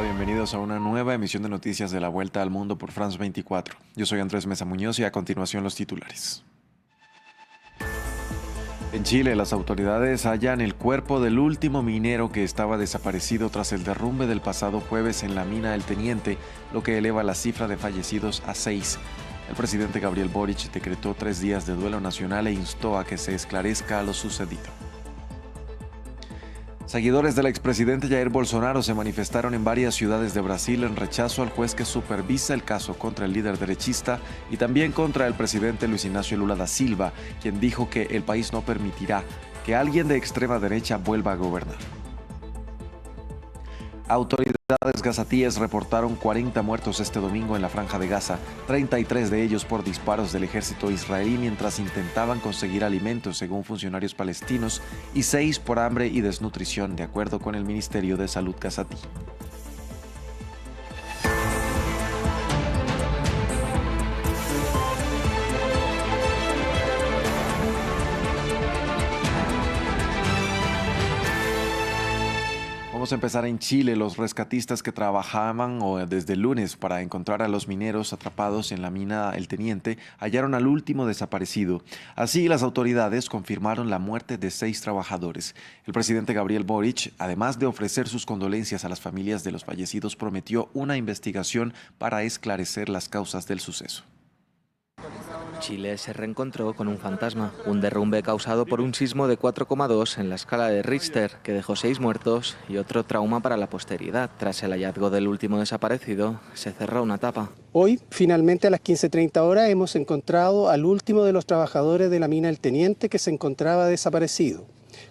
bienvenidos a una nueva emisión de noticias de la Vuelta al Mundo por France 24. Yo soy Andrés Mesa Muñoz y a continuación los titulares. En Chile, las autoridades hallan el cuerpo del último minero que estaba desaparecido tras el derrumbe del pasado jueves en la mina El Teniente, lo que eleva la cifra de fallecidos a 6. El presidente Gabriel Boric decretó 3 días de duelo nacional e instó a que se esclarezca lo sucedido. Seguidores del expresidente Jair Bolsonaro se manifestaron en varias ciudades de Brasil en rechazo al juez que supervisa el caso contra el líder derechista y también contra el presidente Luis Ignacio Lula da Silva, quien dijo que el país no permitirá que alguien de extrema derecha vuelva a gobernar. Autoridades gazatíes reportaron 40 muertos este domingo en la Franja de Gaza, 33 de ellos por disparos del ejército israelí mientras intentaban conseguir alimentos, según funcionarios palestinos, y 6 por hambre y desnutrición, de acuerdo con el Ministerio de Salud gazatí. Vamos a empezar en Chile. Los rescatistas que trabajaban desde el lunes para encontrar a los mineros atrapados en la mina El Teniente hallaron al último desaparecido. Así, las autoridades confirmaron la muerte de 6 trabajadores. El presidente Gabriel Boric, además de ofrecer sus condolencias a las familias de los fallecidos, prometió una investigación para esclarecer las causas del suceso. Chile se reencontró con un fantasma, un derrumbe causado por un sismo de 4,2 en la escala de Richter, que dejó 6 muertos y otro trauma para la posteridad. Tras el hallazgo del último desaparecido, se cerró una etapa. Hoy, finalmente, a las 15:30 horas, hemos encontrado al último de los trabajadores de la mina El Teniente que se encontraba desaparecido.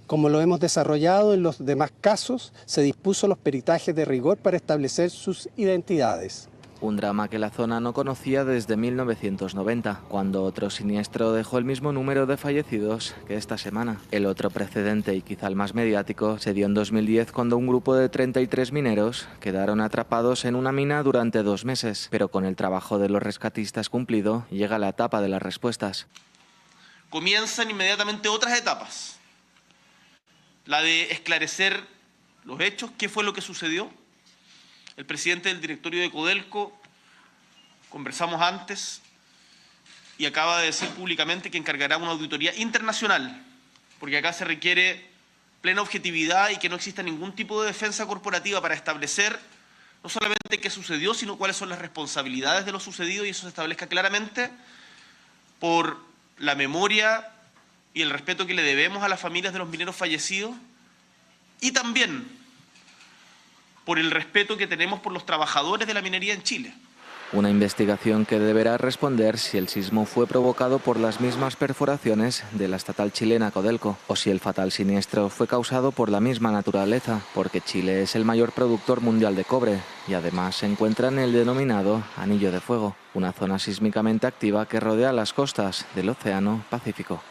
Como lo hemos desarrollado en los demás casos, se dispuso los peritajes de rigor para establecer sus identidades. Un drama que la zona no conocía desde 1990, cuando otro siniestro dejó el mismo número de fallecidos que esta semana. El otro precedente, y quizá el más mediático, se dio en 2010 cuando un grupo de 33 mineros quedaron atrapados en una mina durante 2 meses. Pero con el trabajo de los rescatistas cumplido, llega la etapa de las respuestas. Comienzan inmediatamente otras etapas. La de esclarecer los hechos, qué fue lo que sucedió. El presidente del directorio de Codelco, conversamos antes, y acaba de decir públicamente que encargará una auditoría internacional, porque acá se requiere plena objetividad y que no exista ningún tipo de defensa corporativa para establecer no solamente qué sucedió, sino cuáles son las responsabilidades de lo sucedido, y eso se establezca claramente por la memoria y el respeto que le debemos a las familias de los mineros fallecidos, y también por el respeto que tenemos por los trabajadores de la minería en Chile. Una investigación que deberá responder si el sismo fue provocado por las mismas perforaciones de la estatal chilena Codelco o si el fatal siniestro fue causado por la misma naturaleza, porque Chile es el mayor productor mundial de cobre y además se encuentra en el denominado Anillo de Fuego, una zona sísmicamente activa que rodea las costas del Océano Pacífico.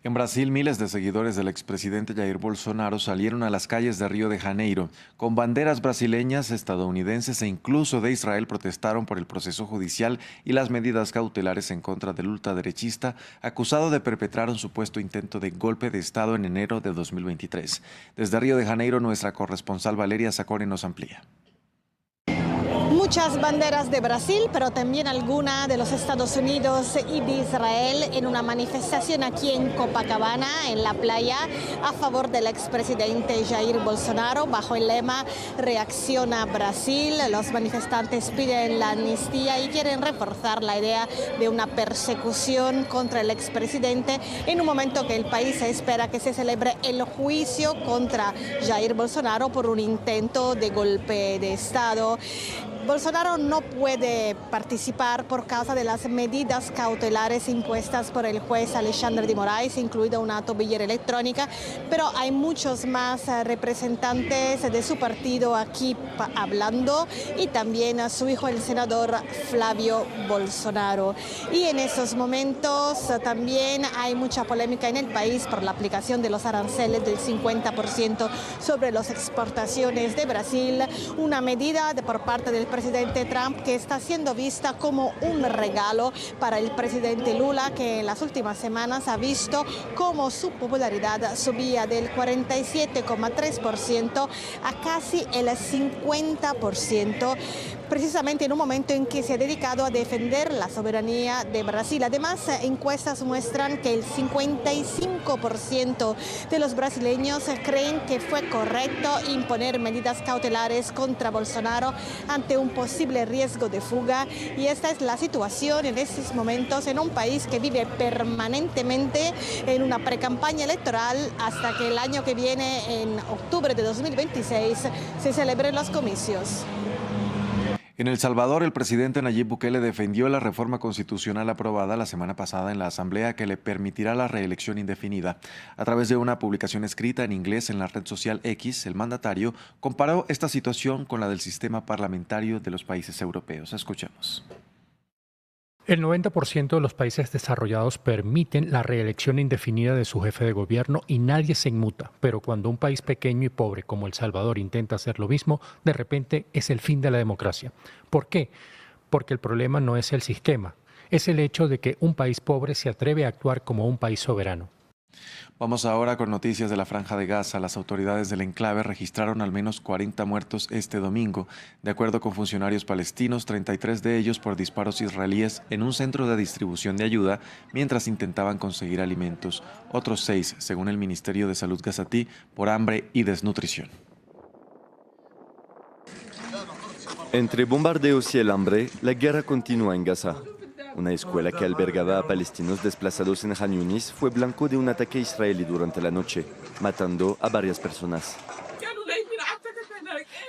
En Brasil, miles de seguidores del expresidente Jair Bolsonaro salieron a las calles de Río de Janeiro. Con banderas brasileñas, estadounidenses e incluso de Israel protestaron por el proceso judicial y las medidas cautelares en contra del ultraderechista, acusado de perpetrar un supuesto intento de golpe de Estado en enero de 2023. Desde Río de Janeiro, nuestra corresponsal Valeria Sacore nos amplía. Muchas banderas de Brasil, pero también alguna de los Estados Unidos y de Israel en una manifestación aquí en Copacabana, en la playa, a favor del expresidente Jair Bolsonaro, bajo el lema Reacciona Brasil. Los manifestantes piden la amnistía y quieren reforzar la idea de una persecución contra el expresidente en un momento que el país espera que se celebre el juicio contra Jair Bolsonaro por un intento de golpe de Estado. Bolsonaro no puede participar por causa de las medidas cautelares impuestas por el juez Alexandre de Moraes, incluida una tobillera electrónica, pero hay muchos más representantes de su partido aquí hablando y también a su hijo, el senador Flavio Bolsonaro. Y en estos momentos también hay mucha polémica en el país por la aplicación de los aranceles del 50% sobre las exportaciones de Brasil, una medida por parte del presidente Trump, que está siendo vista como un regalo para el presidente Lula, que en las últimas semanas ha visto cómo su popularidad subía del 47,3% a casi el 50%, precisamente en un momento en que se ha dedicado a defender la soberanía de Brasil. Además, encuestas muestran que el 55% de los brasileños creen que fue correcto imponer medidas cautelares contra Bolsonaro ante un posible riesgo de fuga, y esta es la situación en estos momentos en un país que vive permanentemente en una precampaña electoral hasta que el año que viene, en octubre de 2026, se celebren los comicios. En El Salvador, el presidente Nayib Bukele defendió la reforma constitucional aprobada la semana pasada en la Asamblea que le permitirá la reelección indefinida. A través de una publicación escrita en inglés en la red social X, el mandatario comparó esta situación con la del sistema parlamentario de los países europeos. Escuchemos. El 90% de los países desarrollados permiten la reelección indefinida de su jefe de gobierno y nadie se inmuta. Pero cuando un país pequeño y pobre como El Salvador intenta hacer lo mismo, de repente es el fin de la democracia. ¿Por qué? Porque el problema no es el sistema, es el hecho de que un país pobre se atreve a actuar como un país soberano. Vamos ahora con noticias de la Franja de Gaza. Las autoridades del enclave registraron al menos 40 muertos este domingo. De acuerdo con funcionarios palestinos, 33 de ellos por disparos israelíes en un centro de distribución de ayuda mientras intentaban conseguir alimentos. Otros 6, según el Ministerio de Salud gazatí, por hambre y desnutrición. Entre bombardeos y el hambre, la guerra continúa en Gaza. Una escuela que albergaba a palestinos desplazados en Han Yunis fue blanco de un ataque israelí durante la noche, matando a varias personas.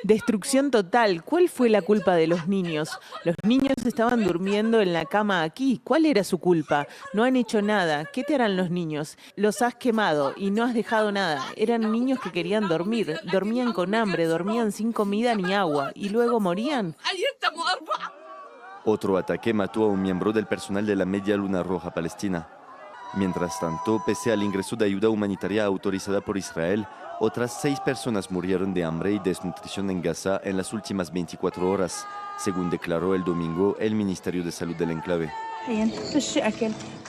Destrucción total. ¿Cuál fue la culpa de los niños? Los niños estaban durmiendo en la cama aquí. ¿Cuál era su culpa? No han hecho nada. ¿Qué te harán los niños? Los has quemado y no has dejado nada. Eran niños que querían dormir. Dormían con hambre, dormían sin comida ni agua. ¿Y luego morían? Otro ataque mató a un miembro del personal de la Media Luna Roja Palestina. Mientras tanto, pese al ingreso de ayuda humanitaria autorizada por Israel, otras 6 personas murieron de hambre y desnutrición en Gaza en las últimas 24 horas, según declaró el domingo el Ministerio de Salud del enclave.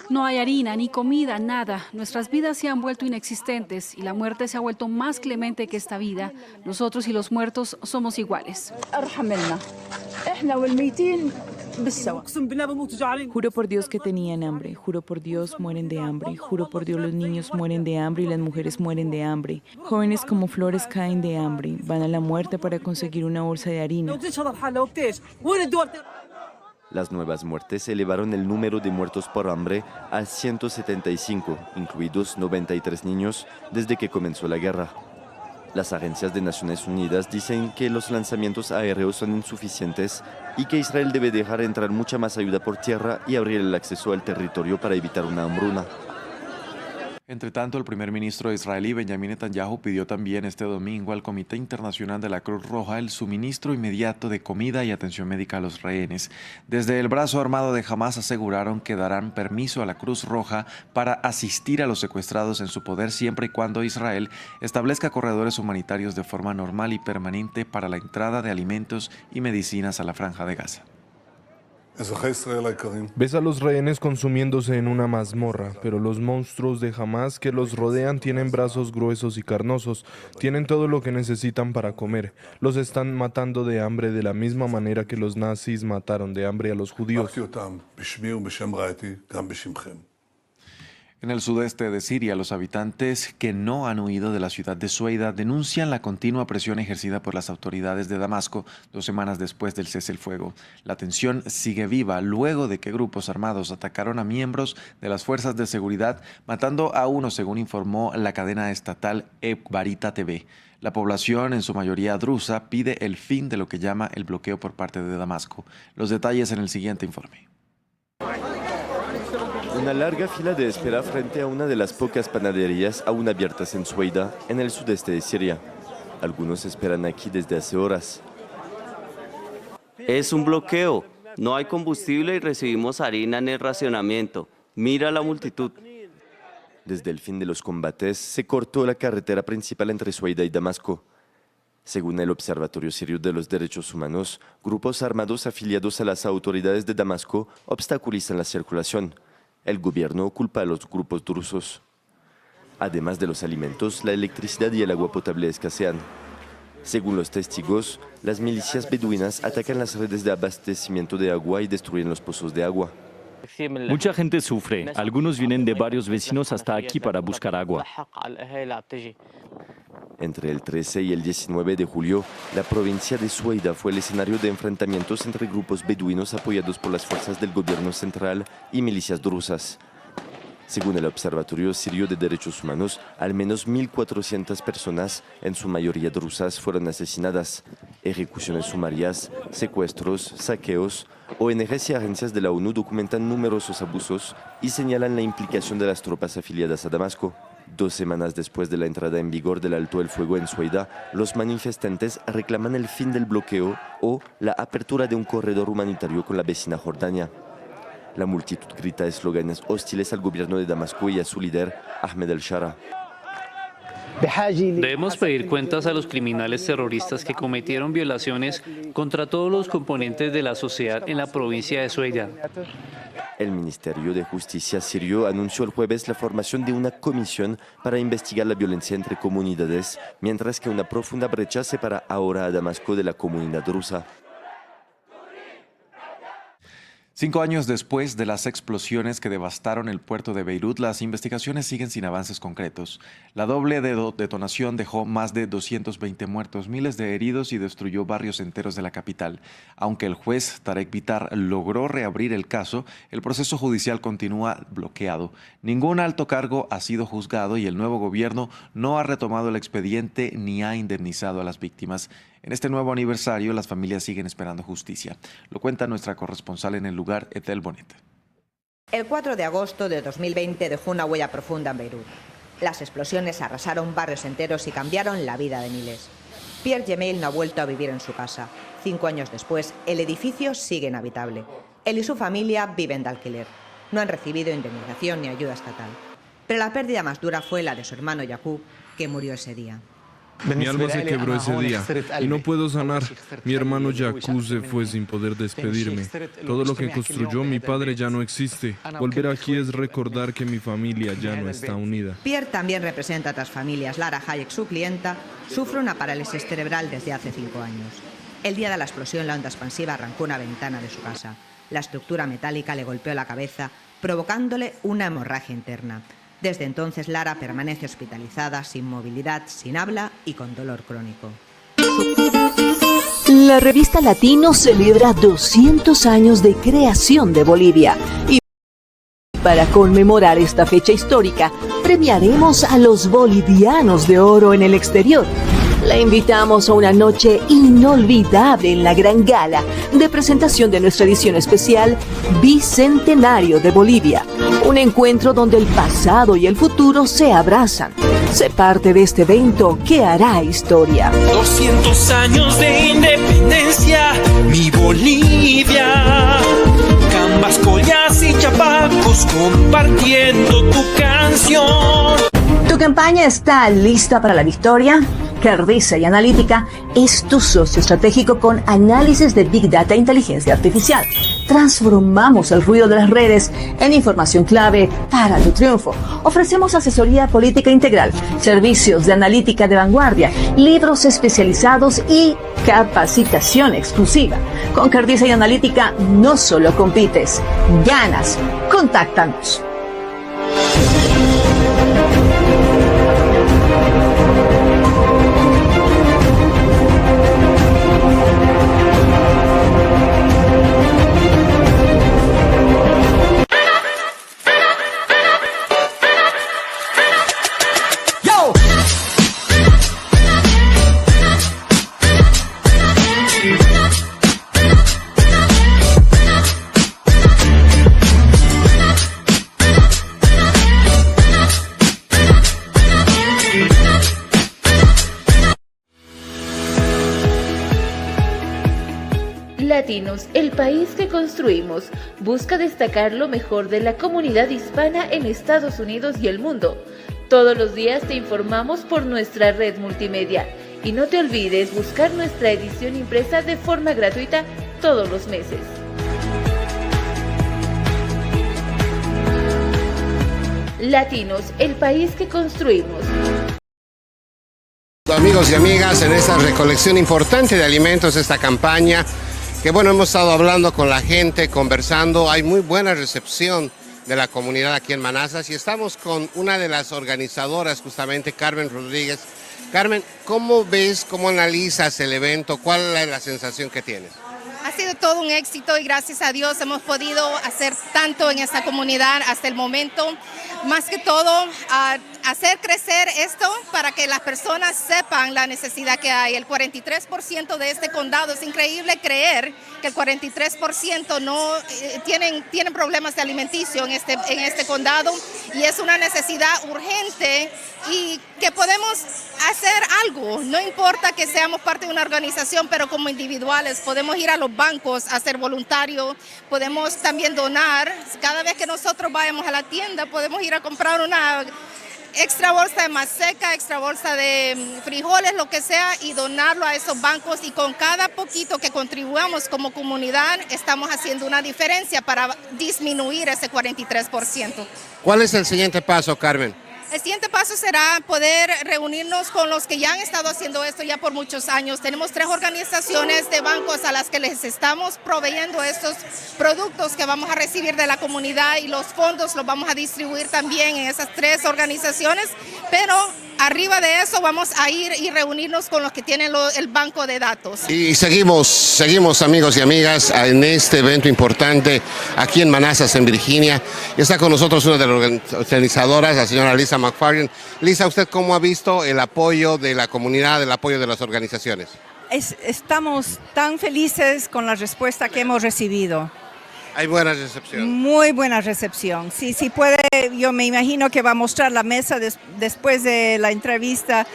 No hay harina, ni comida, nada. Nuestras vidas se han vuelto inexistentes y la muerte se ha vuelto más clemente que esta vida. Nosotros y los muertos somos iguales. Juro por Dios que tenían hambre, juro por Dios mueren de hambre, juro por Dios los niños mueren de hambre y las mujeres mueren de hambre. Jóvenes como flores caen de hambre, van a la muerte para conseguir una bolsa de harina. Las nuevas muertes elevaron el número de muertos por hambre a 175, incluidos 93 niños, desde que comenzó la guerra. Las agencias de Naciones Unidas dicen que los lanzamientos aéreos son insuficientes y que Israel debe dejar entrar mucha más ayuda por tierra y abrir el acceso al territorio para evitar una hambruna. Entre tanto, el primer ministro israelí Benjamin Netanyahu pidió también este domingo al Comité Internacional de la Cruz Roja el suministro inmediato de comida y atención médica a los rehenes. Desde el brazo armado de Hamás aseguraron que darán permiso a la Cruz Roja para asistir a los secuestrados en su poder siempre y cuando Israel establezca corredores humanitarios de forma normal y permanente para la entrada de alimentos y medicinas a la Franja de Gaza. Ves a los rehenes consumiéndose en una mazmorra, pero los monstruos de Hamás que los rodean tienen brazos gruesos y carnosos, tienen todo lo que necesitan para comer. Los están matando de hambre de la misma manera que los nazis mataron de hambre a los judíos. En el sudeste de Siria, los habitantes que no han huido de la ciudad de Sueida denuncian la continua presión ejercida por las autoridades de Damasco 2 semanas después del cese el fuego. La tensión sigue viva luego de que grupos armados atacaron a miembros de las fuerzas de seguridad, matando a uno, según informó la cadena estatal Ekbarita TV. La población, en su mayoría drusa, pide el fin de lo que llama el bloqueo por parte de Damasco. Los detalles en el siguiente informe. Una larga fila de espera frente a una de las pocas panaderías aún abiertas en Sueida, en el sudeste de Siria. Algunos esperan aquí desde hace horas. Es un bloqueo. No hay combustible y recibimos harina en el racionamiento. Mira la multitud. Desde el fin de los combates se cortó la carretera principal entre Sueida y Damasco. Según el Observatorio Sirio de los Derechos Humanos, grupos armados afiliados a las autoridades de Damasco obstaculizan la circulación. El gobierno culpa a los grupos drusos. Además de los alimentos, la electricidad y el agua potable escasean. Según los testigos, las milicias beduinas atacan las redes de abastecimiento de agua y destruyen los pozos de agua. Mucha gente sufre. Algunos vienen de varios vecinos hasta aquí para buscar agua. Entre el 13 y el 19 de julio, la provincia de Sueida fue el escenario de enfrentamientos entre grupos beduinos apoyados por las fuerzas del gobierno central y milicias drusas. Según el Observatorio Sirio de Derechos Humanos, al menos 1.400 personas, en su mayoría drusas, fueron asesinadas. Ejecuciones sumarias, secuestros, saqueos. ONGs y agencias de la ONU documentan numerosos abusos y señalan la implicación de las tropas afiliadas a Damasco. 2 semanas después de la entrada en vigor del alto el fuego en Sueida, los manifestantes reclaman el fin del bloqueo o la apertura de un corredor humanitario con la vecina Jordania. La multitud grita eslóganes hostiles al gobierno de Damasco y a su líder, Ahmed el-Shara. Debemos pedir cuentas a los criminales terroristas que cometieron violaciones contra todos los componentes de la sociedad en la provincia de Sueida. El Ministerio de Justicia sirio anunció el jueves la formación de una comisión para investigar la violencia entre comunidades, mientras que una profunda brecha separa ahora a Damasco de la comunidad drusa. 5 años después de las explosiones que devastaron el puerto de Beirut, las investigaciones siguen sin avances concretos. La doble detonación dejó más de 220 muertos, miles de heridos y destruyó barrios enteros de la capital. Aunque el juez Tarek Bitar logró reabrir el caso, el proceso judicial continúa bloqueado. Ningún alto cargo ha sido juzgado y el nuevo gobierno no ha retomado el expediente ni ha indemnizado a las víctimas. En este nuevo aniversario, las familias siguen esperando justicia. Lo cuenta nuestra corresponsal en el lugar, Ethel Bonet. El 4 de agosto de 2020 dejó una huella profunda en Beirut. Las explosiones arrasaron barrios enteros y cambiaron la vida de miles. Pierre Gemayel no ha vuelto a vivir en su casa. 5 años después, el edificio sigue inhabitable. Él y su familia viven de alquiler. No han recibido indemnización ni ayuda estatal. Pero la pérdida más dura fue la de su hermano Yaqub, que murió ese día. Mi alma se quebró ese día y no puedo sanar. Mi hermano Yaqub se fue sin poder despedirme. Todo lo que construyó mi padre ya no existe. Volver aquí es recordar que mi familia ya no está unida. Pierre también representa a otras familias. Lara Hayek, su clienta, sufre una parálisis cerebral desde hace 5 años. El día de la explosión, la onda expansiva arrancó una ventana de su casa. La estructura metálica le golpeó la cabeza, provocándole una hemorragia interna. Desde entonces, Lara permanece hospitalizada, sin movilidad, sin habla y con dolor crónico. La revista Latino celebra 200 años de creación de Bolivia. Y para conmemorar esta fecha histórica, premiaremos a los bolivianos de oro en el exterior. La invitamos a una noche inolvidable en la gran gala de presentación de nuestra edición especial Bicentenario de Bolivia. Un encuentro donde el pasado y el futuro se abrazan. Sé parte de este evento que hará historia. 200 años de independencia, mi Bolivia. Cambas, collas y chapacos compartiendo tu canción. ¿Tu campaña está lista para la victoria? Cardiza y Analítica es tu socio estratégico con análisis de Big Data e inteligencia artificial. Transformamos el ruido de las redes en información clave para tu triunfo. Ofrecemos asesoría política integral, servicios de analítica de vanguardia, libros especializados y capacitación exclusiva. Con Cardiza y Analítica no solo compites, ganas. Contáctanos. Latinos, el país que construimos, busca destacar lo mejor de la comunidad hispana en Estados Unidos y el mundo. Todos los días te informamos por nuestra red multimedia. Y no te olvides buscar nuestra edición impresa de forma gratuita todos los meses. Latinos, el país que construimos. Amigos y amigas, en esta recolección importante de alimentos, esta campaña, que bueno, hemos estado hablando con la gente, conversando, hay muy buena recepción de la comunidad aquí en Manassas y estamos con una de las organizadoras, justamente Carmen Rodríguez. Carmen, ¿cómo ves, cómo analizas el evento? ¿Cuál es la sensación que tienes? Ha sido todo un éxito y gracias a Dios hemos podido hacer tanto en esta comunidad hasta el momento. Más que todo, hacer crecer esto para que las personas sepan la necesidad que hay. El 43% de este condado, es increíble creer que el 43% no tienen problemas de alimenticio en este condado y es una necesidad urgente y que podemos hacer algo. No importa que seamos parte de una organización, pero como individuales podemos ir a los bancos a ser voluntarios, podemos también donar. Cada vez que nosotros vayamos a la tienda podemos ir a comprar una extra bolsa de maseca, extra bolsa de frijoles, lo que sea, y donarlo a esos bancos. Y con cada poquito que contribuamos como comunidad, estamos haciendo una diferencia para disminuir ese 43%. ¿Cuál es el siguiente paso, Carmen? El siguiente paso será poder reunirnos con los que ya han estado haciendo esto ya por muchos años. Tenemos 3 organizaciones de bancos a las que les estamos proveyendo estos productos que vamos a recibir de la comunidad y los fondos los vamos a distribuir también en esas 3 organizaciones, pero arriba de eso vamos a ir y reunirnos con los que tienen el banco de datos. Y seguimos amigos y amigas en este evento importante aquí en Manassas, en Virginia. Y está con nosotros una de las organizadoras, la señora Lisa McFarland. Lisa, ¿usted cómo ha visto el apoyo de la comunidad, el apoyo de las organizaciones? Estamos tan felices con la respuesta que hemos recibido. Hay buena recepción. Muy buena recepción. Sí, sí puede, yo me imagino que va a mostrar la mesa después de la entrevista.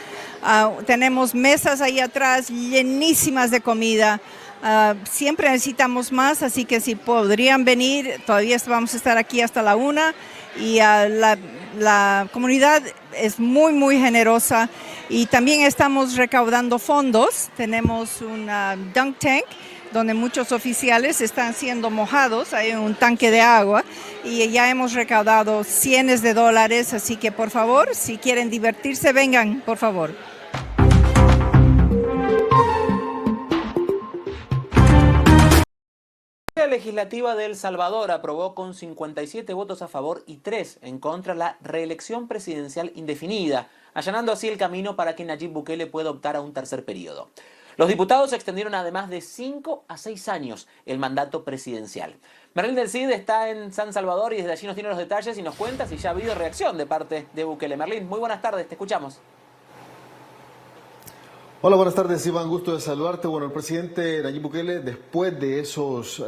Tenemos mesas ahí atrás llenísimas de comida. Siempre necesitamos más, así que si podrían venir, todavía vamos a estar aquí hasta la 1. Y la comunidad es muy, muy generosa. Y también estamos recaudando fondos. Tenemos un dunk tank, donde muchos oficiales están siendo mojados, hay un tanque de agua y ya hemos recaudado cientos de dólares, así que por favor, si quieren divertirse, vengan, por favor. La legislativa de El Salvador aprobó con 57 votos a favor y 3 en contra la reelección presidencial indefinida, allanando así el camino para que Nayib Bukele pueda optar a un tercer periodo. Los diputados extendieron además de 5 a 6 años el mandato presidencial. Merlín del Cid está en San Salvador y desde allí nos tiene los detalles y nos cuenta si ya ha habido reacción de parte de Bukele. Merlín, muy buenas tardes, te escuchamos. Hola, buenas tardes, Iván, gusto de saludarte. Bueno, el presidente Nayib Bukele, después de esas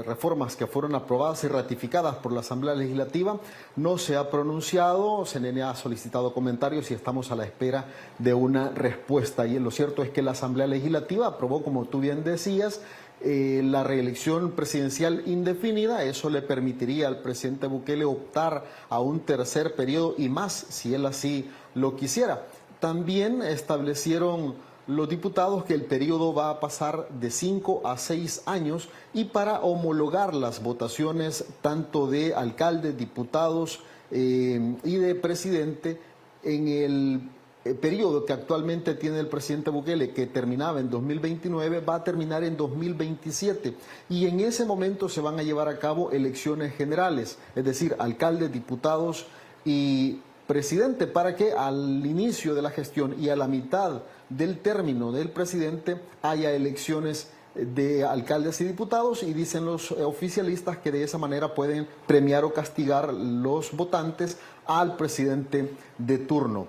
reformas que fueron aprobadas y ratificadas por la Asamblea Legislativa, no se ha pronunciado, CNN ha solicitado comentarios y estamos a la espera de una respuesta. Y lo cierto es que la Asamblea Legislativa aprobó, como tú bien decías, la reelección presidencial indefinida. Eso le permitiría al presidente Bukele optar a un tercer periodo y más, si él así lo quisiera. También establecieron los diputados que el periodo va a pasar de 5 a 6 años y para homologar las votaciones tanto de alcalde, diputados y de presidente en el periodo que actualmente tiene el presidente Bukele, que terminaba en 2029, va a terminar en 2027 y en ese momento se van a llevar a cabo elecciones generales, es decir, alcaldes, diputados y presidente, para que al inicio de la gestión y a la mitad del término del presidente haya elecciones de alcaldes y diputados, y dicen los oficialistas que de esa manera pueden premiar o castigar los votantes al presidente de turno.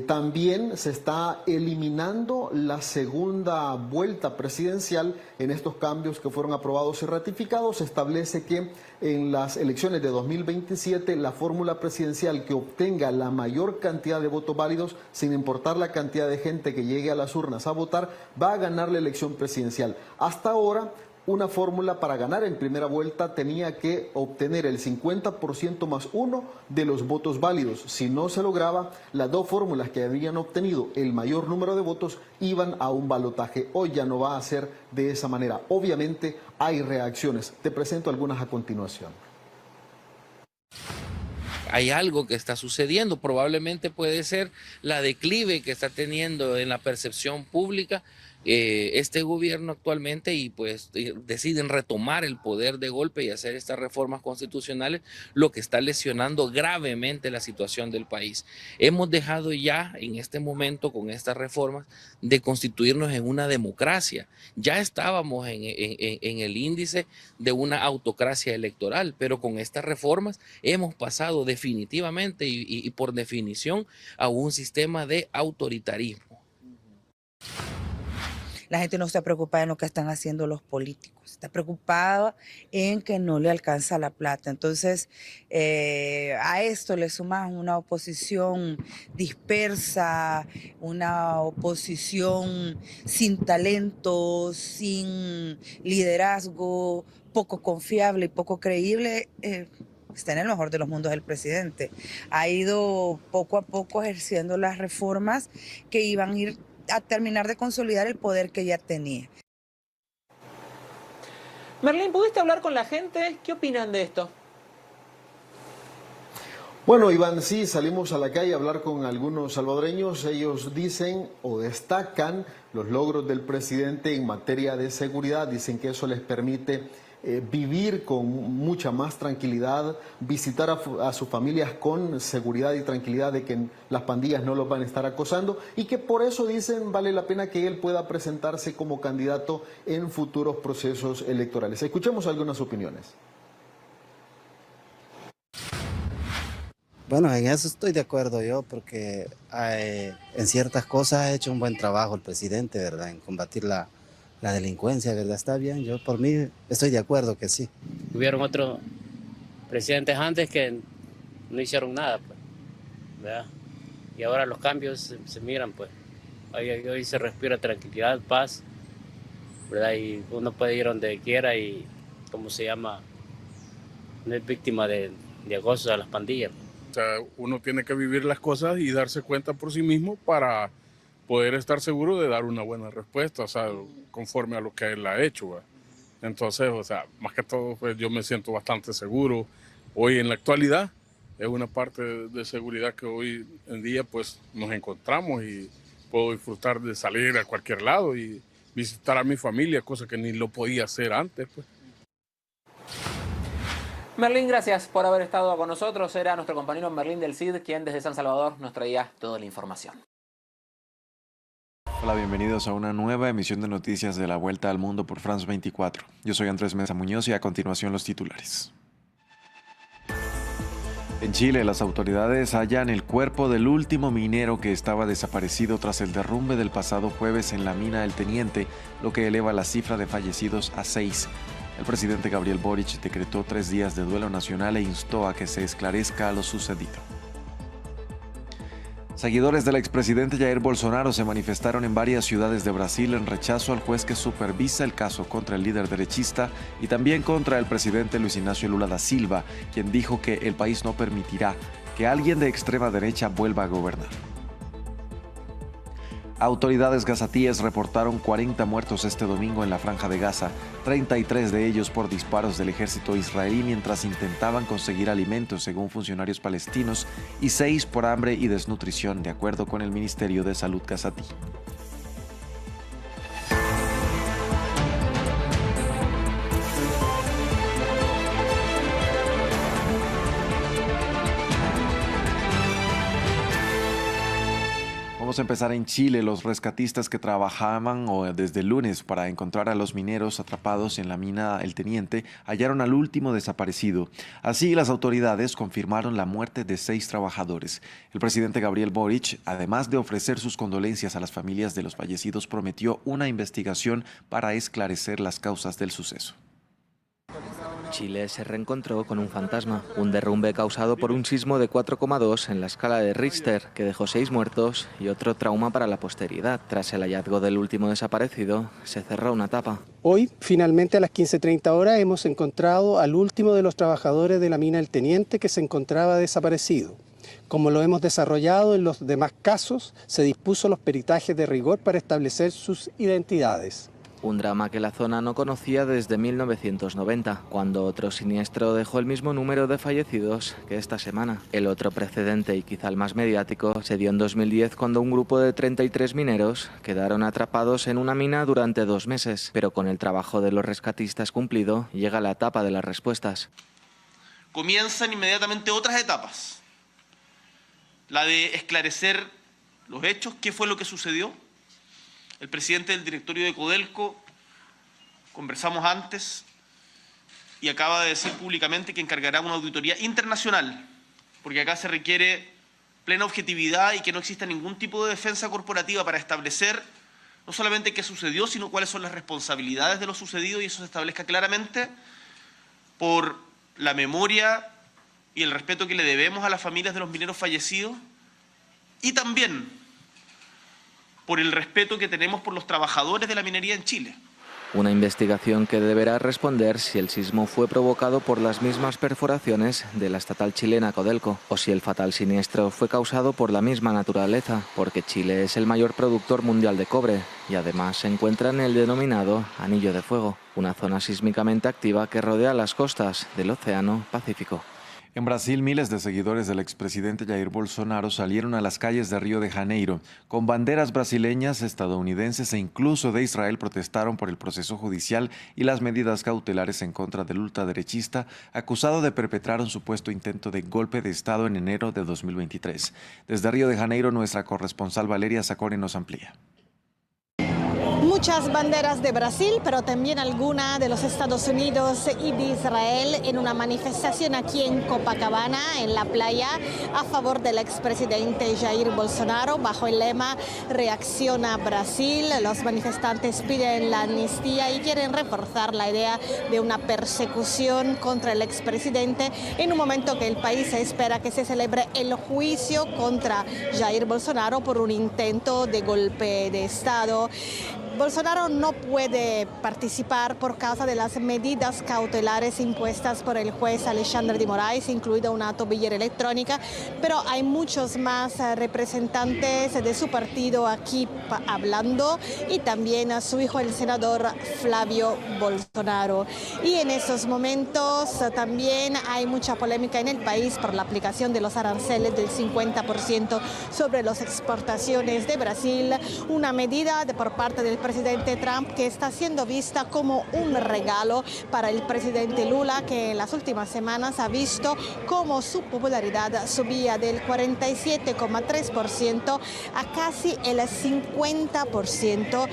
También se está eliminando la segunda vuelta presidencial en estos cambios que fueron aprobados y ratificados. Se establece que en las elecciones de 2027 la fórmula presidencial que obtenga la mayor cantidad de votos válidos, sin importar la cantidad de gente que llegue a las urnas a votar, va a ganar la elección presidencial. Hasta ahora una fórmula para ganar en primera vuelta tenía que obtener el 50% más 1 de los votos válidos. Si no se lograba, las dos fórmulas que habían obtenido el mayor número de votos iban a un balotaje. Hoy ya no va a ser de esa manera. Obviamente hay reacciones. Te presento algunas a continuación. Hay algo que está sucediendo, probablemente puede ser la declive que está teniendo en la percepción pública este gobierno actualmente, y pues deciden retomar el poder de golpe y hacer estas reformas constitucionales, lo que está lesionando gravemente la situación del país. Hemos dejado ya en este momento con estas reformas de constituirnos en una democracia. Ya estábamos en el índice de una autocracia electoral, pero con estas reformas hemos pasado definitivamente y por definición a un sistema de autoritarismo. La gente no está preocupada en lo que están haciendo los políticos, está preocupada en que no le alcanza la plata. Entonces, a esto le sumas una oposición dispersa, una oposición sin talento, sin liderazgo, poco confiable y poco creíble. Está en el mejor de los mundos el presidente. Ha ido poco a poco ejerciendo las reformas que iban a ir a terminar de consolidar el poder que ya tenía. Merlín, ¿pudiste hablar con la gente? ¿Qué opinan de esto? Bueno, Iván, sí, salimos a la calle a hablar con algunos salvadoreños. Ellos dicen o destacan los logros del presidente en materia de seguridad. Dicen que eso les permite vivir con mucha más tranquilidad, visitar a sus familias con seguridad y tranquilidad de que las pandillas no los van a estar acosando, y que por eso dicen vale la pena que él pueda presentarse como candidato en futuros procesos electorales. Escuchemos algunas opiniones. Bueno, en eso estoy de acuerdo yo, porque en ciertas cosas ha hecho un buen trabajo el presidente, ¿verdad? En combatir la delincuencia, ¿verdad? Está bien, yo por mí estoy de acuerdo que sí. Hubieron otros presidentes antes que no hicieron nada, pues, ¿verdad? Y ahora los cambios se miran, pues. Hoy se respira tranquilidad, paz, ¿verdad? Y uno puede ir donde quiera y, ¿cómo se llama? No es víctima de acoso a las pandillas. O sea, uno tiene que vivir las cosas y darse cuenta por sí mismo para poder estar seguro de dar una buena respuesta, o sea, conforme a lo que él ha hecho, ¿verdad? Entonces, o sea, más que todo, pues yo me siento bastante seguro. Hoy en la actualidad es una parte de seguridad que hoy en día pues nos encontramos, y puedo disfrutar de salir a cualquier lado y visitar a mi familia, cosa que ni lo podía hacer antes, pues. Merlín, gracias por haber estado con nosotros. Era nuestro compañero Merlín del CID, quien desde San Salvador nos traía toda la información. Hola, bienvenidos a una nueva emisión de noticias de la Vuelta al Mundo por France 24. Yo soy Andrés Mesa Muñoz y a continuación los titulares. En Chile, las autoridades hallan el cuerpo del último minero que estaba desaparecido tras el derrumbe del pasado jueves en la mina El Teniente, lo que eleva la cifra de fallecidos a 6. El presidente Gabriel Boric decretó 3 días de duelo nacional e instó a que se esclarezca lo sucedido. Seguidores del expresidente Jair Bolsonaro se manifestaron en varias ciudades de Brasil en rechazo al juez que supervisa el caso contra el líder derechista y también contra el presidente Luis Ignacio Lula da Silva, quien dijo que el país no permitirá que alguien de extrema derecha vuelva a gobernar. Autoridades gazatíes reportaron 40 muertos este domingo en la Franja de Gaza, 33 de ellos por disparos del ejército israelí mientras intentaban conseguir alimentos, según funcionarios palestinos, y 6 por hambre y desnutrición, de acuerdo con el Ministerio de Salud gazatí. Vamos a empezar en Chile. Los rescatistas que trabajaban desde el lunes para encontrar a los mineros atrapados en la mina El Teniente hallaron al último desaparecido. Así, las autoridades confirmaron la muerte de 6 trabajadores. El presidente Gabriel Boric, además de ofrecer sus condolencias a las familias de los fallecidos, prometió una investigación para esclarecer las causas del suceso. Chile se reencontró con un fantasma, un derrumbe causado por un sismo de 4,2 en la escala de Richter, que dejó 6 muertos y otro trauma para la posteridad. Tras el hallazgo del último desaparecido, se cerró una etapa. Hoy, finalmente, a las 15:30 horas, hemos encontrado al último de los trabajadores de la mina El Teniente, que se encontraba desaparecido. Como lo hemos desarrollado en los demás casos, se dispuso los peritajes de rigor para establecer sus identidades. Un drama que la zona no conocía desde 1990, cuando otro siniestro dejó el mismo número de fallecidos que esta semana. El otro precedente, y quizá el más mediático, se dio en 2010 cuando un grupo de 33 mineros quedaron atrapados en una mina durante 2 meses. Pero con el trabajo de los rescatistas cumplido, llega la etapa de las respuestas. Comienzan inmediatamente otras etapas. La de esclarecer los hechos, qué fue lo que sucedió. El presidente del directorio de Codelco, conversamos antes, y acaba de decir públicamente que encargará una auditoría internacional, porque acá se requiere plena objetividad y que no exista ningún tipo de defensa corporativa para establecer no solamente qué sucedió, sino cuáles son las responsabilidades de lo sucedido, y eso se establezca claramente por la memoria y el respeto que le debemos a las familias de los mineros fallecidos, y también por el respeto que tenemos por los trabajadores de la minería en Chile. Una investigación que deberá responder si el sismo fue provocado por las mismas perforaciones de la estatal chilena Codelco, o si el fatal siniestro fue causado por la misma naturaleza, porque Chile es el mayor productor mundial de cobre y además se encuentra en el denominado Anillo de Fuego, una zona sísmicamente activa que rodea las costas del Océano Pacífico. En Brasil, miles de seguidores del expresidente Jair Bolsonaro salieron a las calles de Río de Janeiro. Con banderas brasileñas, estadounidenses e incluso de Israel protestaron por el proceso judicial y las medidas cautelares en contra del ultraderechista, acusado de perpetrar un supuesto intento de golpe de Estado en enero de 2023. Desde Río de Janeiro, nuestra corresponsal Valeria Sacone nos amplía. Muchas banderas de Brasil, pero también alguna de los Estados Unidos y de Israel en una manifestación aquí en Copacabana, en la playa, a favor del expresidente Jair Bolsonaro, bajo el lema Reacciona Brasil. Los manifestantes piden la amnistía y quieren reforzar la idea de una persecución contra el expresidente en un momento que el país espera que se celebre el juicio contra Jair Bolsonaro por un intento de golpe de Estado. Bolsonaro no puede participar por causa de las medidas cautelares impuestas por el juez Alexandre de Moraes, incluida una tobillera electrónica, pero hay muchos más representantes de su partido aquí hablando, y también a su hijo, el senador Flavio Bolsonaro. Y en estos momentos también hay mucha polémica en el país por la aplicación de los aranceles del 50% sobre las exportaciones de Brasil, una medida por parte del presidente Trump que está siendo vista como un regalo para el presidente Lula, que en las últimas semanas ha visto cómo su popularidad subía del 47,3% a casi el 50%,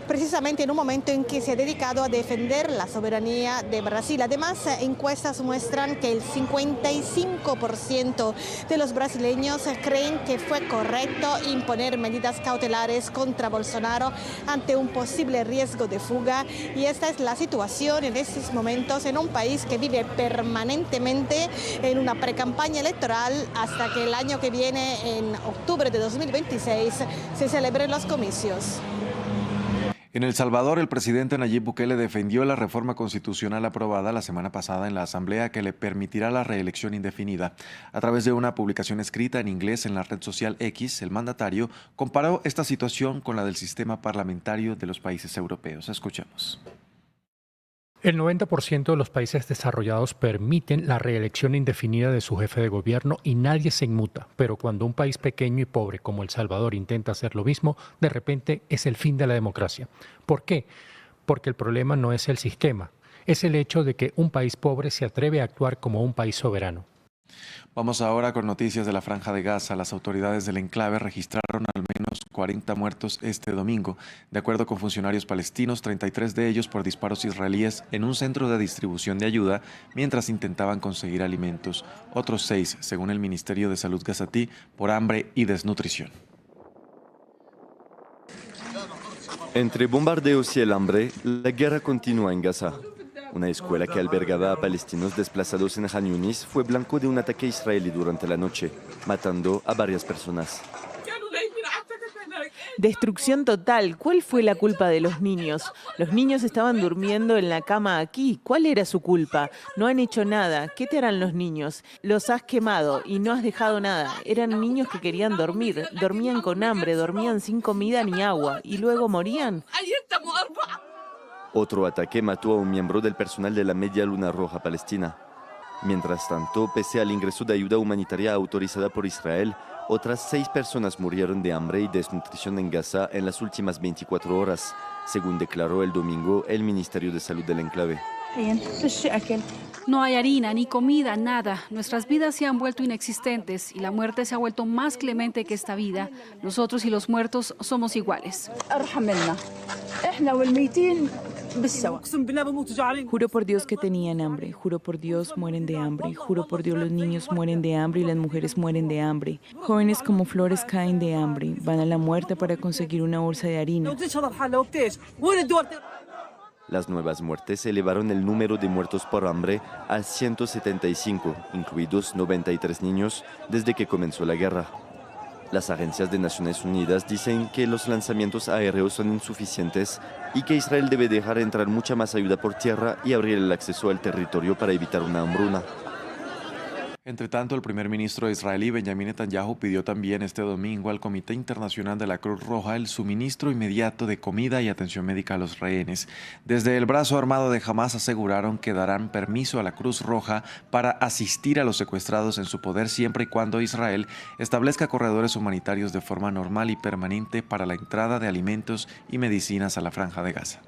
precisamente en un momento en que se ha dedicado a defender la soberanía de Brasil. Además, encuestas muestran que el 55% de los brasileños creen que fue correcto imponer medidas cautelares contra Bolsonaro ante un posible riesgo de fuga, y esta es la situación en estos momentos en un país que vive permanentemente en una precampaña electoral hasta que el año que viene, en octubre de 2026, se celebren los comicios. En El Salvador, el presidente Nayib Bukele defendió la reforma constitucional aprobada la semana pasada en la Asamblea que le permitirá la reelección indefinida. A través de una publicación escrita en inglés en la red social X, el mandatario comparó esta situación con la del sistema parlamentario de los países europeos. Escuchemos. El 90% de los países desarrollados permiten la reelección indefinida de su jefe de gobierno y nadie se inmuta, pero cuando un país pequeño y pobre como El Salvador intenta hacer lo mismo, de repente es el fin de la democracia. ¿Por qué? Porque el problema no es el sistema, es el hecho de que un país pobre se atreve a actuar como un país soberano. Vamos ahora con noticias de la Franja de Gaza. Las autoridades del enclave registraron al menos 40 muertos este domingo. De acuerdo con funcionarios palestinos, 33 de ellos por disparos israelíes en un centro de distribución de ayuda mientras intentaban conseguir alimentos. Otros 6, según el Ministerio de Salud gazatí, por hambre y desnutrición. Entre bombardeos y el hambre, la guerra continúa en Gaza. Una escuela que albergaba a palestinos desplazados en Khan Yunis fue blanco de un ataque israelí durante la noche, matando a varias personas. Destrucción total. ¿Cuál fue la culpa de los niños? Los niños estaban durmiendo en la cama aquí. ¿Cuál era su culpa? No han hecho nada. ¿Qué te harán los niños? Los has quemado y no has dejado nada. Eran niños que querían dormir. Dormían con hambre, dormían sin comida ni agua. ¿Y luego morían? Otro ataque mató a un miembro del personal de la Media Luna Roja Palestina. Mientras tanto, pese al ingreso de ayuda humanitaria autorizada por Israel, otras 6 personas murieron de hambre y desnutrición en Gaza en las últimas 24 horas, según declaró el domingo el Ministerio de Salud del enclave. No hay harina, ni comida, nada. Nuestras vidas se han vuelto inexistentes y la muerte se ha vuelto más clemente que esta vida. Nosotros y los muertos somos iguales. Juro por Dios que tenían hambre, juro por Dios mueren de hambre, juro por Dios los niños mueren de hambre y las mujeres mueren de hambre. Jóvenes como flores caen de hambre, van a la muerte para conseguir una bolsa de harina. Las nuevas muertes elevaron el número de muertos por hambre a 175, incluidos 93 niños, desde que comenzó la guerra. Las agencias de Naciones Unidas dicen que los lanzamientos aéreos son insuficientes y que Israel debe dejar entrar mucha más ayuda por tierra y abrir el acceso al territorio para evitar una hambruna. Entre tanto, el primer ministro israelí Benjamin Netanyahu pidió también este domingo al Comité Internacional de la Cruz Roja el suministro inmediato de comida y atención médica a los rehenes. Desde el brazo armado de Hamás aseguraron que darán permiso a la Cruz Roja para asistir a los secuestrados en su poder siempre y cuando Israel establezca corredores humanitarios de forma normal y permanente para la entrada de alimentos y medicinas a la Franja de Gaza.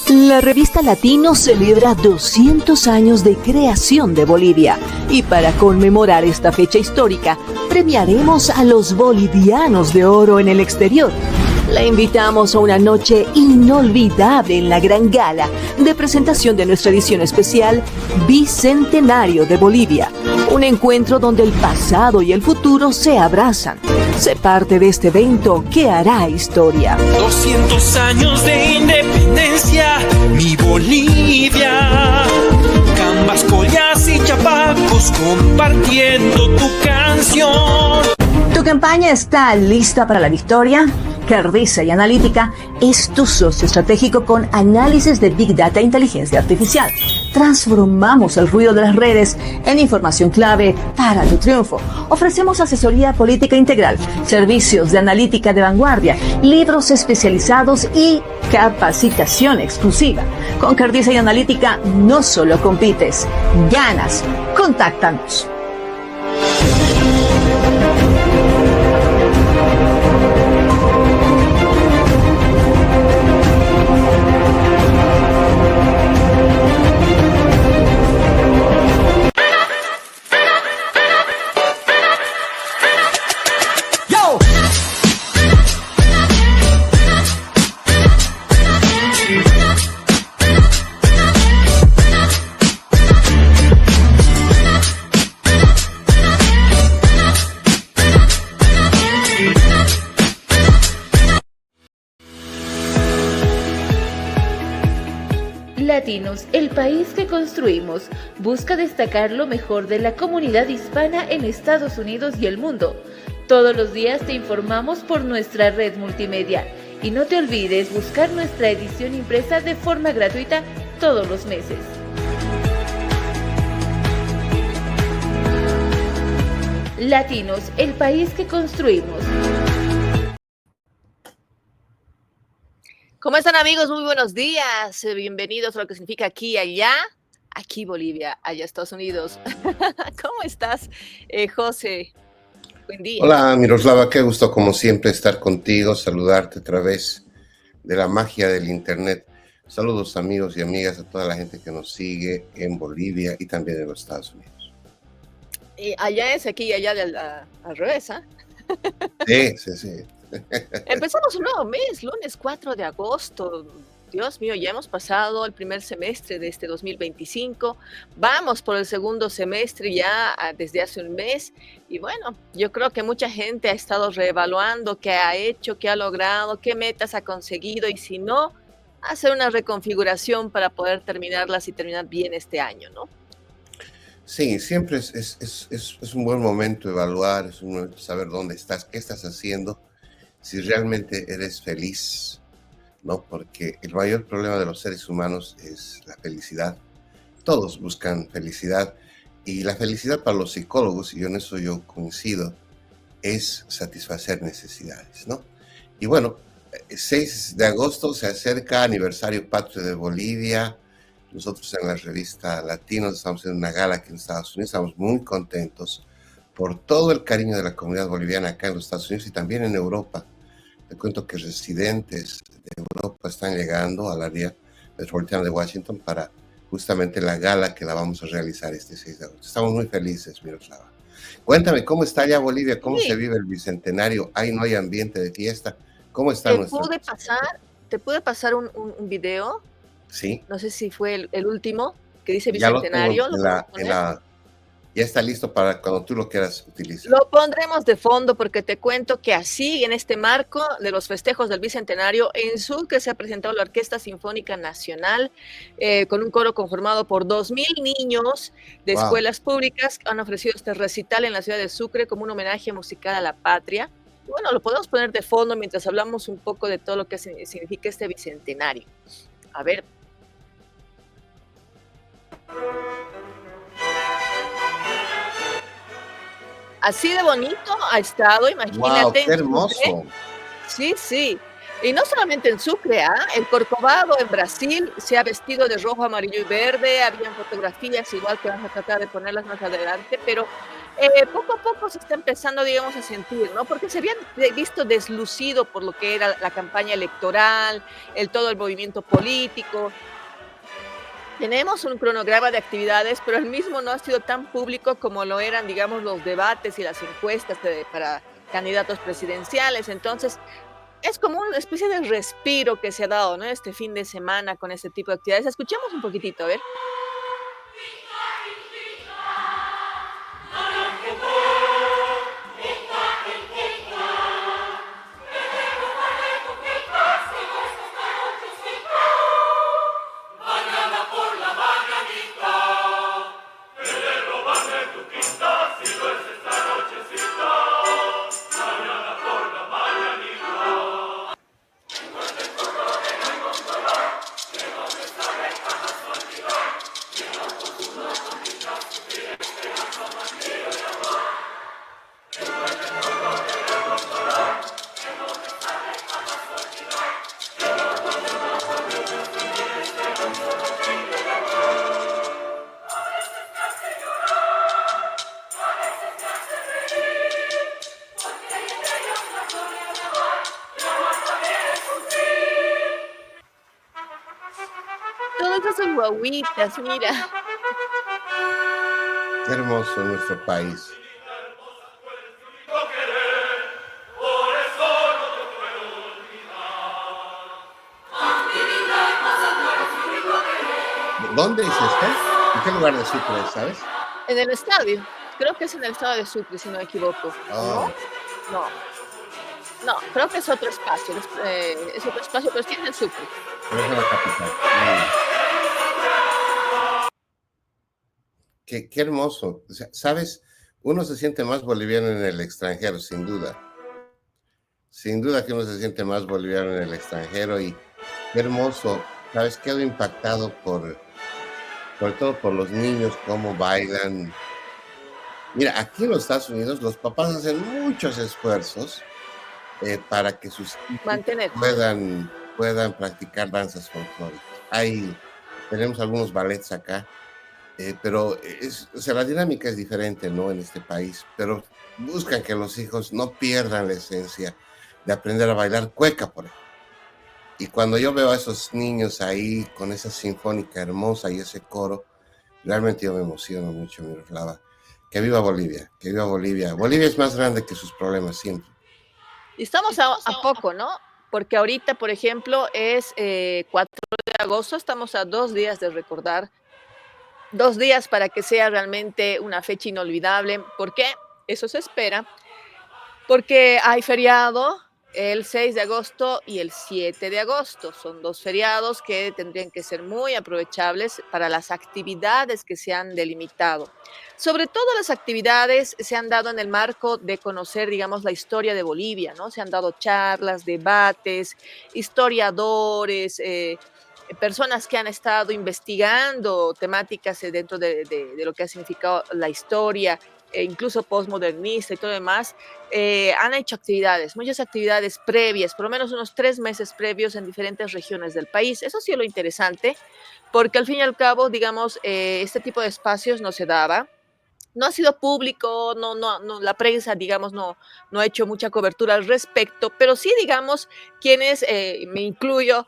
La revista Latino celebra 200 años de creación de Bolivia y para conmemorar esta fecha histórica premiaremos a los bolivianos de oro en el exterior. La invitamos a una noche inolvidable en la gran gala de presentación de nuestra edición especial Bicentenario de Bolivia. Un encuentro donde el pasado y el futuro se abrazan. Sé parte de este evento que hará historia. 200 años de independencia, mi Bolivia. Cambas, collas y chapacos compartiendo tu canción. ¿Tu campaña está lista para la victoria? Cardisa y Analítica es tu socio estratégico con análisis de Big Data e Inteligencia Artificial. Transformamos el ruido de las redes en información clave para tu triunfo. Ofrecemos asesoría política integral, servicios de analítica de vanguardia, libros especializados y capacitación exclusiva. Con Cardisa y Analítica no solo compites, ganas. Contáctanos. Latinos, el país que construimos, busca destacar lo mejor de la comunidad hispana en Estados Unidos y el mundo. Todos los días te informamos por nuestra red multimedia. Y no te olvides buscar nuestra edición impresa de forma gratuita todos los meses. Latinos, el país que construimos. ¿Cómo están, amigos? Muy buenos días. Bienvenidos a lo que significa aquí y allá. Aquí Bolivia, allá Estados Unidos. ¿Cómo estás, José? Buen día. Hola, Miroslava, qué gusto como siempre estar contigo, saludarte a través de la magia del internet. Saludos, amigos y amigas, a toda la gente que nos sigue en Bolivia y también en los Estados Unidos. Y allá es aquí y allá al revés, ¿ah? Sí. Empezamos un nuevo mes, lunes 4 de agosto. Dios mío, ya hemos pasado el primer semestre de este 2025. Vamos por el segundo semestre ya desde hace un mes. Y bueno, yo creo que mucha gente ha estado reevaluando qué ha hecho, qué ha logrado, qué metas ha conseguido. Y si no hacer una reconfiguración para poder terminarlas y terminar bien este año, ¿no? Sí, siempre es un buen momento evaluar, es un momento saber dónde estás, qué estás haciendo, si realmente eres feliz, ¿no? Porque el mayor problema de los seres humanos es la felicidad. Todos buscan felicidad y la felicidad para los psicólogos, y en eso yo coincido, es satisfacer necesidades, ¿no? Y bueno, 6 de agosto se acerca aniversario patrio de Bolivia. Nosotros en la revista Latinos estamos en una gala aquí en Estados Unidos, estamos muy contentos por todo el cariño de la comunidad boliviana acá en los Estados Unidos y también en Europa. Te cuento que residentes de Europa están llegando al área metropolitana de Washington para justamente la gala que la vamos a realizar este 6 de agosto. Estamos muy felices, Miroslava. Cuéntame, ¿cómo está allá Bolivia? ¿Cómo se vive el Bicentenario? ¿Hay no hay ambiente de fiesta? ¿Cómo está nuestro? ¿Te pude pasar un video? Sí. No sé si fue el último, que dice Ya lo Bicentenario. tengo ya está listo para cuando tú lo quieras utilizar. Lo pondremos de fondo porque te cuento que así, en este marco de los festejos del Bicentenario, en Sucre se ha presentado la Orquesta Sinfónica Nacional con un coro conformado por 2,000 niños de escuelas públicas que han ofrecido este recital en la ciudad de Sucre como un homenaje musical a la patria. Y bueno, lo podemos poner de fondo mientras hablamos un poco de todo lo que significa este Bicentenario. A ver. Así de bonito ha estado, imagínate. ¡Wow, qué hermoso! Sucre. Sí, sí. Y no solamente en Sucre, el Corcovado en Brasil se ha vestido de rojo, amarillo y verde. Habían fotografías igual que vamos a tratar de ponerlas más adelante, pero poco a poco se está empezando, digamos, a sentir, ¿no? Porque se habían visto deslucido por lo que era la campaña electoral, todo el movimiento político. Tenemos un cronograma de actividades, pero el mismo no ha sido tan público como lo eran, digamos, los debates y las encuestas para candidatos presidenciales. Entonces, es como una especie de respiro que se ha dado, ¿no? Este fin de semana con este tipo de actividades. Escuchemos un poquitito, a ver. Todas esas guaguitas, mira. Qué hermoso nuestro país. ¿Dónde es esto? ¿En qué lugar de Sucre, sabes? En el estadio. Creo que es en el estado de Sucre, si no me equivoco. Oh. No, creo que es otro espacio. Es otro espacio, pero sí en el Sucre. Pero es la capital. Qué hermoso. O sea, ¿sabes? Uno se siente más boliviano en el extranjero, sin duda. Sin duda que uno se siente más boliviano en el extranjero y qué hermoso. ¿Sabes? Quedo impactado sobre todo por los niños, cómo bailan. Mira, aquí en los Estados Unidos los papás hacen muchos esfuerzos para que sus hijos puedan practicar danzas folclóricas. Tenemos algunos ballets acá, pero o sea, la dinámica es diferente, ¿no? En este país, pero buscan que los hijos no pierdan la esencia de aprender a bailar cueca, por ejemplo. Y cuando yo veo a esos niños ahí con esa sinfónica hermosa y ese coro, realmente yo me emociono mucho, Miroslava. Que viva Bolivia, que viva Bolivia. Bolivia es más grande que sus problemas siempre. Y estamos a poco, ¿no? Porque ahorita, por ejemplo, es 4 de agosto, estamos a 2 días de recordar, 2 días para que sea realmente una fecha inolvidable. ¿Por qué? Eso se espera. Porque hay feriado, el 6 de agosto y el 7 de agosto. Son 2 feriados que tendrían que ser muy aprovechables para las actividades que se han delimitado. Sobre todo las actividades se han dado en el marco de conocer, digamos, la historia de Bolivia, ¿no? Se han dado charlas, debates, historiadores, personas que han estado investigando temáticas dentro de lo que ha significado la historia, incluso postmodernista y todo lo demás, han hecho actividades, muchas actividades previas, por lo menos unos 3 meses previos en diferentes regiones del país. Eso sí es lo interesante, porque al fin y al cabo, digamos, este tipo de espacios no se daba. No ha sido público, no, la prensa, digamos, no ha hecho mucha cobertura al respecto, pero sí, digamos, quienes, me incluyo,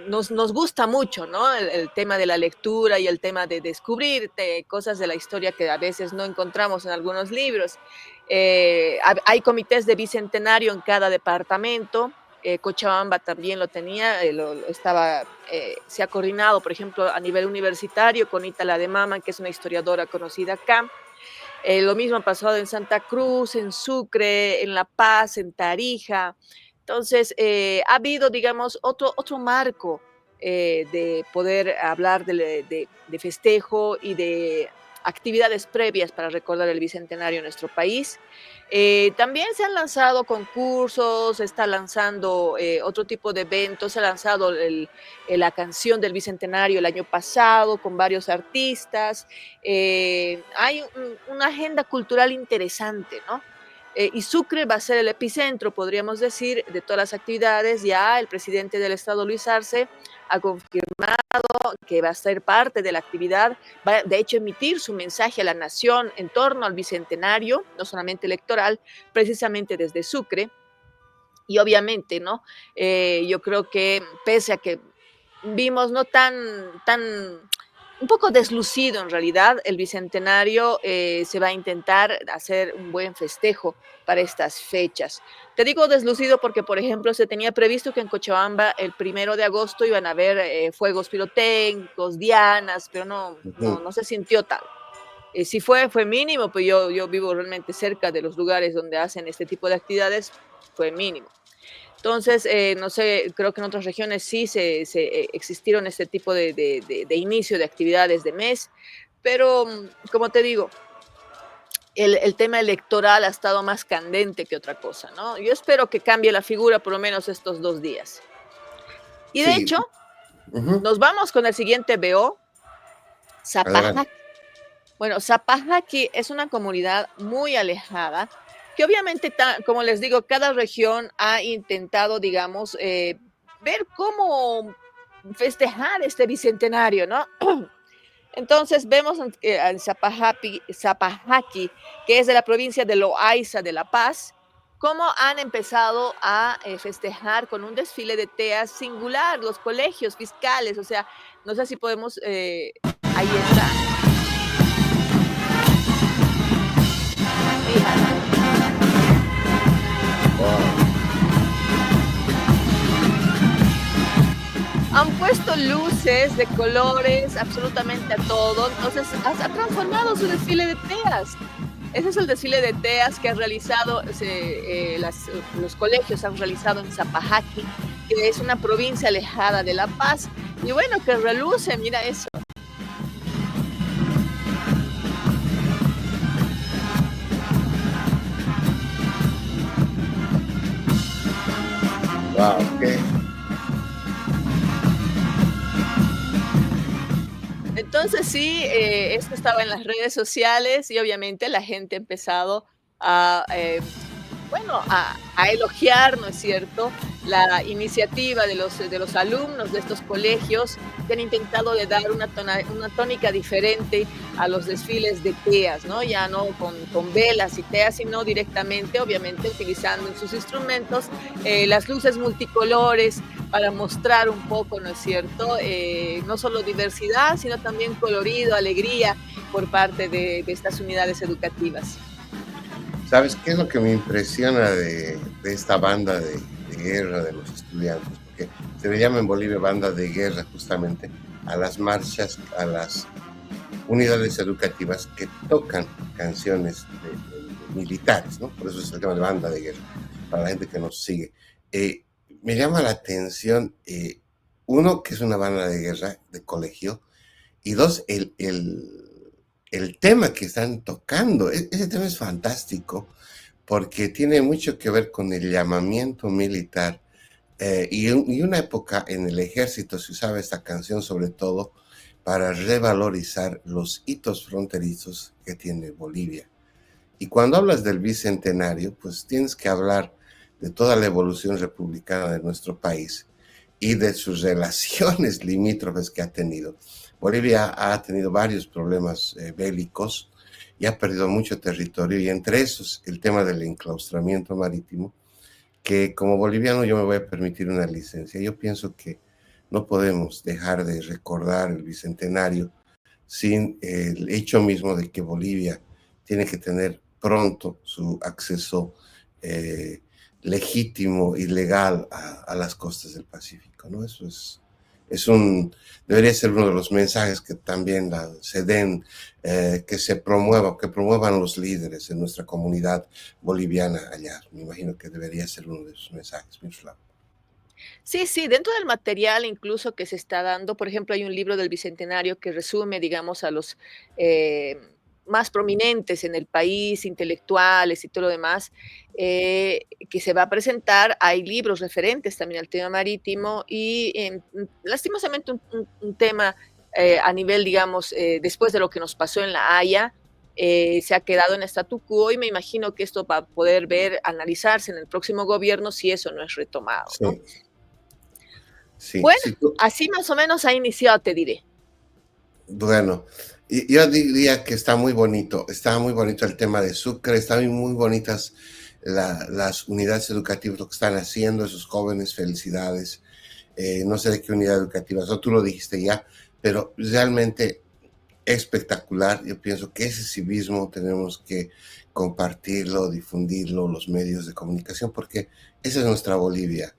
nos gusta mucho, ¿no? El tema de la lectura y el tema de descubrir cosas de la historia que a veces no encontramos en algunos libros. Hay comités de bicentenario en cada departamento. Cochabamba también lo tenía, se ha coordinado, por ejemplo, a nivel universitario con Itala de Mama, que es una historiadora conocida acá. Lo mismo ha pasado en Santa Cruz, en Sucre, en La Paz, en Tarija. Entonces, ha habido, digamos, otro marco de poder hablar de festejo y de actividades previas para recordar el bicentenario en nuestro país. También se han lanzado concursos, se está lanzando otro tipo de eventos, se ha lanzado la canción del bicentenario el año pasado con varios artistas. Hay una agenda cultural interesante, ¿no? Y Sucre va a ser el epicentro, podríamos decir, de todas las actividades. Ya el presidente del estado, Luis Arce, ha confirmado que va a ser parte de la actividad, va de hecho a emitir su mensaje a la nación en torno al bicentenario, no solamente electoral, precisamente desde Sucre. Y obviamente, ¿no? Yo creo que pese a que vimos no un poco deslucido en realidad el bicentenario, se va a intentar hacer un buen festejo para estas fechas. Te digo deslucido porque, por ejemplo, se tenía previsto que en Cochabamba el 1 de agosto iban a haber fuegos pirotécnicos, dianas, pero no se sintió tal. Si fue mínimo, pues yo vivo realmente cerca de los lugares donde hacen este tipo de actividades, fue mínimo. Entonces, no sé, creo que en otras regiones sí se existieron este tipo de inicio de actividades de mes, pero como te digo, el tema electoral ha estado más candente que otra cosa, ¿no? Yo espero que cambie la figura por lo menos estos 2 días. Y de hecho, nos vamos con el siguiente BO, Zapajaqui. Bueno, Zapajaqui es una comunidad muy alejada, que obviamente, como les digo, cada región ha intentado, digamos, ver cómo festejar este bicentenario, ¿no? Entonces vemos en Zapajaqui, que es de la provincia de Loaiza de La Paz, cómo han empezado a festejar con un desfile de teas singular, los colegios fiscales, o sea, no sé si podemos, ahí está. Fíjate. Han puesto luces de colores absolutamente a todo, entonces ha transformado su desfile de teas. Ese es el desfile de teas que han realizado, los colegios han realizado en Zapajaqui, que es una provincia alejada de La Paz. Y bueno, que reluce, mira eso. Wow, ¿qué? Entonces sí, esto estaba en las redes sociales y obviamente la gente ha empezado a elogiar, ¿no es cierto?, la iniciativa de los alumnos de estos colegios que han intentado de dar una tónica diferente a los desfiles de teas, ¿no? Ya no con velas y teas, sino directamente, obviamente, utilizando en sus instrumentos las luces multicolores para mostrar un poco, ¿no es cierto?, no solo diversidad, sino también colorido, alegría por parte de estas unidades educativas. ¿Sabes qué es lo que me impresiona de esta banda de guerra de los estudiantes? Porque se le llama en Bolivia banda de guerra justamente a las marchas, a las unidades educativas que tocan canciones de militares, ¿no? Por eso es el tema de banda de guerra. para la gente que nos sigue. Me llama la atención, uno, que es una banda de guerra de colegio, y dos, el tema que están tocando. Ese tema es fantástico porque tiene mucho que ver con el llamamiento militar. Y una época en el ejército se usaba esta canción sobre todo para revalorizar los hitos fronterizos que tiene Bolivia. Y cuando hablas del bicentenario, pues tienes que hablar de toda la evolución republicana de nuestro país y de sus relaciones limítrofes que ha tenido. Bolivia ha tenido varios problemas bélicos y ha perdido mucho territorio, y entre esos el tema del enclaustramiento marítimo, que como boliviano yo me voy a permitir una licencia. Yo pienso que no podemos dejar de recordar el bicentenario sin el hecho mismo de que Bolivia tiene que tener pronto su acceso legítimo y legal a las costas del Pacífico, ¿no? Eso debería ser uno de los mensajes que también se den, que se promueva, que promuevan los líderes en nuestra comunidad boliviana allá. Me imagino que debería ser uno de esos mensajes, Miroslav. Sí, sí, dentro del material incluso que se está dando, por ejemplo, hay un libro del Bicentenario que resume, digamos, a los más prominentes en el país, intelectuales y todo lo demás, que se va a presentar. Hay libros referentes también al tema marítimo y lastimosamente un tema a nivel, digamos, después de lo que nos pasó en La Haya, se ha quedado en statu quo, y me imagino que esto va a poder analizarse en el próximo gobierno si eso no es retomado, ¿no? Sí. Sí, Bueno, sí, así más o menos ha iniciado, te diré. bueno, yo diría que está muy bonito el tema de Sucre, están muy bonitas las unidades educativas, lo que están haciendo esos jóvenes, felicidades. No sé de qué unidad educativa, tú lo dijiste ya, pero realmente espectacular. Yo pienso que ese civismo tenemos que compartirlo, difundirlo, los medios de comunicación, porque esa es nuestra Bolivia.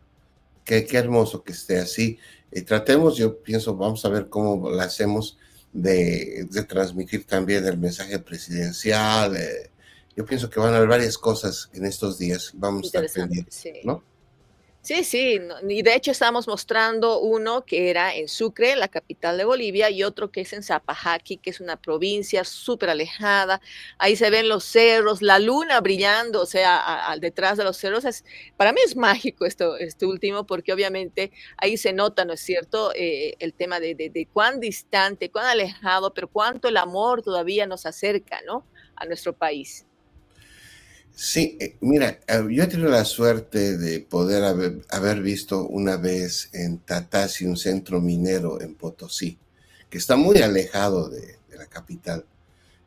Qué hermoso que esté así. Tratemos, yo pienso, vamos a ver cómo lo hacemos de transmitir también el mensaje presidencial. Yo pienso que van a haber varias cosas en estos días. Vamos a estar pendientes, Sí. ¿no? Sí, sí, y de hecho estábamos mostrando uno que era en Sucre, la capital de Bolivia, y otro que es en Zapajaqui, que es una provincia súper alejada. Ahí se ven los cerros, la luna brillando, o sea, detrás de los cerros. Para mí es mágico este último, porque obviamente ahí se nota, ¿no es cierto?, el tema de cuán distante, cuán alejado, pero cuánto el amor todavía nos acerca, ¿no?, a nuestro país. Sí, mira, yo he tenido la suerte de poder haber visto una vez en Tatasi un centro minero en Potosí, que está muy alejado de la capital.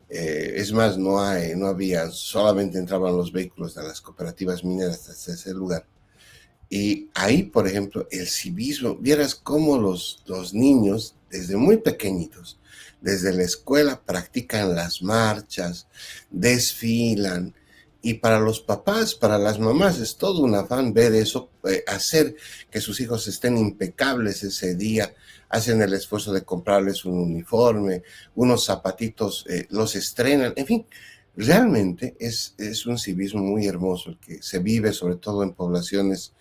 Es más, no había, solamente entraban los vehículos de las cooperativas mineras hasta ese lugar. Y ahí, por ejemplo, el civismo, vieras cómo los niños, desde muy pequeñitos, desde la escuela, practican las marchas, desfilan. Y para los papás, para las mamás, es todo un afán ver eso, hacer que sus hijos estén impecables ese día, hacen el esfuerzo de comprarles un uniforme, unos zapatitos, los estrenan, en fin, realmente es un civismo muy hermoso el que se vive, sobre todo en poblaciones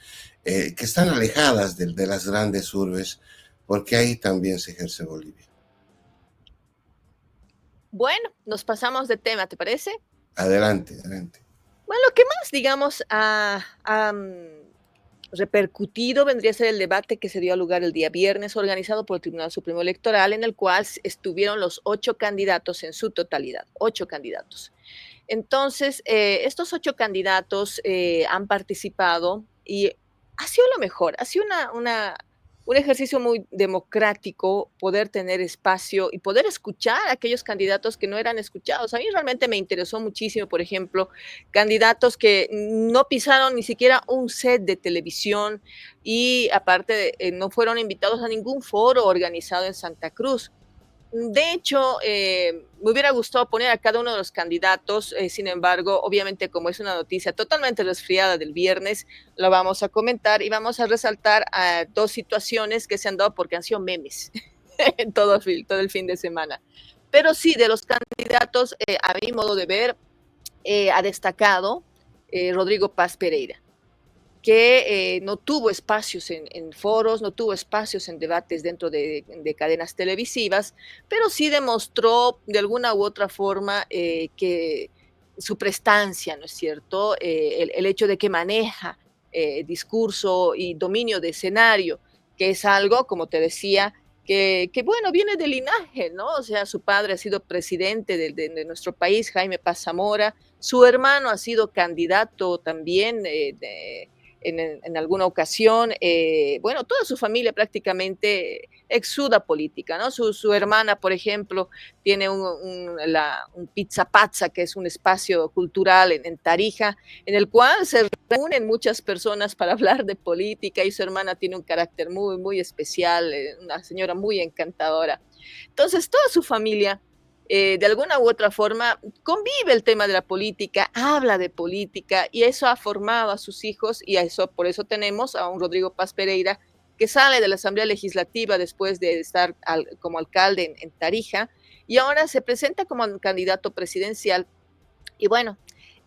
que están alejadas de las grandes urbes, porque ahí también se ejerce Bolivia. Bueno, nos pasamos de tema, ¿te parece? Adelante. Bueno, lo que más, digamos, ha repercutido vendría a ser el debate que se dio a lugar el día viernes, organizado por el Tribunal Supremo Electoral, en el cual estuvieron los 8 candidatos en su totalidad, 8 candidatos. Entonces, estos 8 candidatos han participado y ha sido lo mejor, ha sido un ejercicio muy democrático, poder tener espacio y poder escuchar a aquellos candidatos que no eran escuchados. A mí realmente me interesó muchísimo, por ejemplo, candidatos que no pisaron ni siquiera un set de televisión y aparte no fueron invitados a ningún foro organizado en Santa Cruz. De hecho, me hubiera gustado poner a cada uno de los candidatos, sin embargo, obviamente como es una noticia totalmente resfriada del viernes, lo vamos a comentar y vamos a resaltar 2 situaciones que se han dado porque han sido memes en todo el fin de semana. Pero sí, de los candidatos, a mi modo de ver, ha destacado Rodrigo Paz Pereira. que no tuvo espacios en foros, no tuvo espacios en debates dentro de cadenas televisivas, pero sí demostró de alguna u otra forma que su prestancia, ¿no es cierto? El hecho de que maneja discurso y dominio de escenario, que es algo, como te decía, que bueno, viene del linaje, ¿no? O sea, su padre ha sido presidente de nuestro país, Jaime Paz Zamora, su hermano ha sido candidato también en alguna ocasión, bueno, toda su familia prácticamente exuda política, ¿no? Su hermana, por ejemplo, tiene un Pizza Pazza, que es un espacio cultural en Tarija, en el cual se reúnen muchas personas para hablar de política, y su hermana tiene un carácter muy, muy especial, una señora muy encantadora. Entonces, toda su familia de alguna u otra forma convive el tema de la política, habla de política, y eso ha formado a sus hijos, y por eso tenemos a un Rodrigo Paz Pereira que sale de la Asamblea Legislativa después de estar como alcalde en Tarija, y ahora se presenta como candidato presidencial. Y bueno,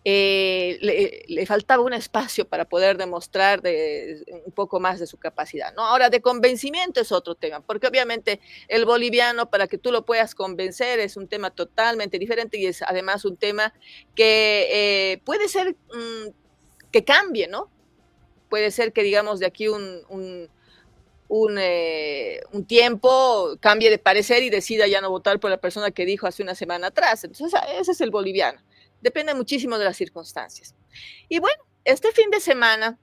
le faltaba un espacio para poder demostrar un poco más de su capacidad, ¿no? Ahora, de convencimiento es otro tema, porque obviamente el boliviano, para que tú lo puedas convencer, es un tema totalmente diferente, y es además un tema que puede ser que cambie, ¿no? Puede ser que, digamos, de aquí un tiempo cambie de parecer y decida ya no votar por la persona que dijo hace una semana atrás. Entonces, ese es el boliviano. Depende muchísimo de las circunstancias. Y bueno, este fin de semana,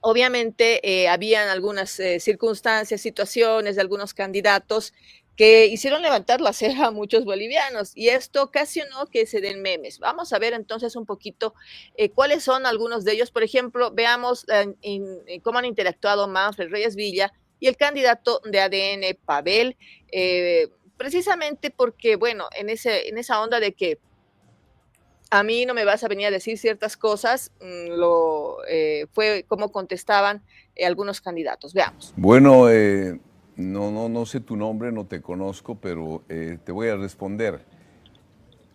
obviamente, habían algunas circunstancias, situaciones de algunos candidatos que hicieron levantar la ceja a muchos bolivianos, y esto ocasionó que se den memes. Vamos a ver entonces un poquito cuáles son algunos de ellos. Por ejemplo, veamos cómo han interactuado Manfred Reyes Villa y el candidato de ADN, Pavel, precisamente porque, bueno, en esa onda de que a mí no me vas a venir a decir ciertas cosas, fue como contestaban algunos candidatos. Veamos. Bueno, no sé tu nombre, no te conozco, pero te voy a responder.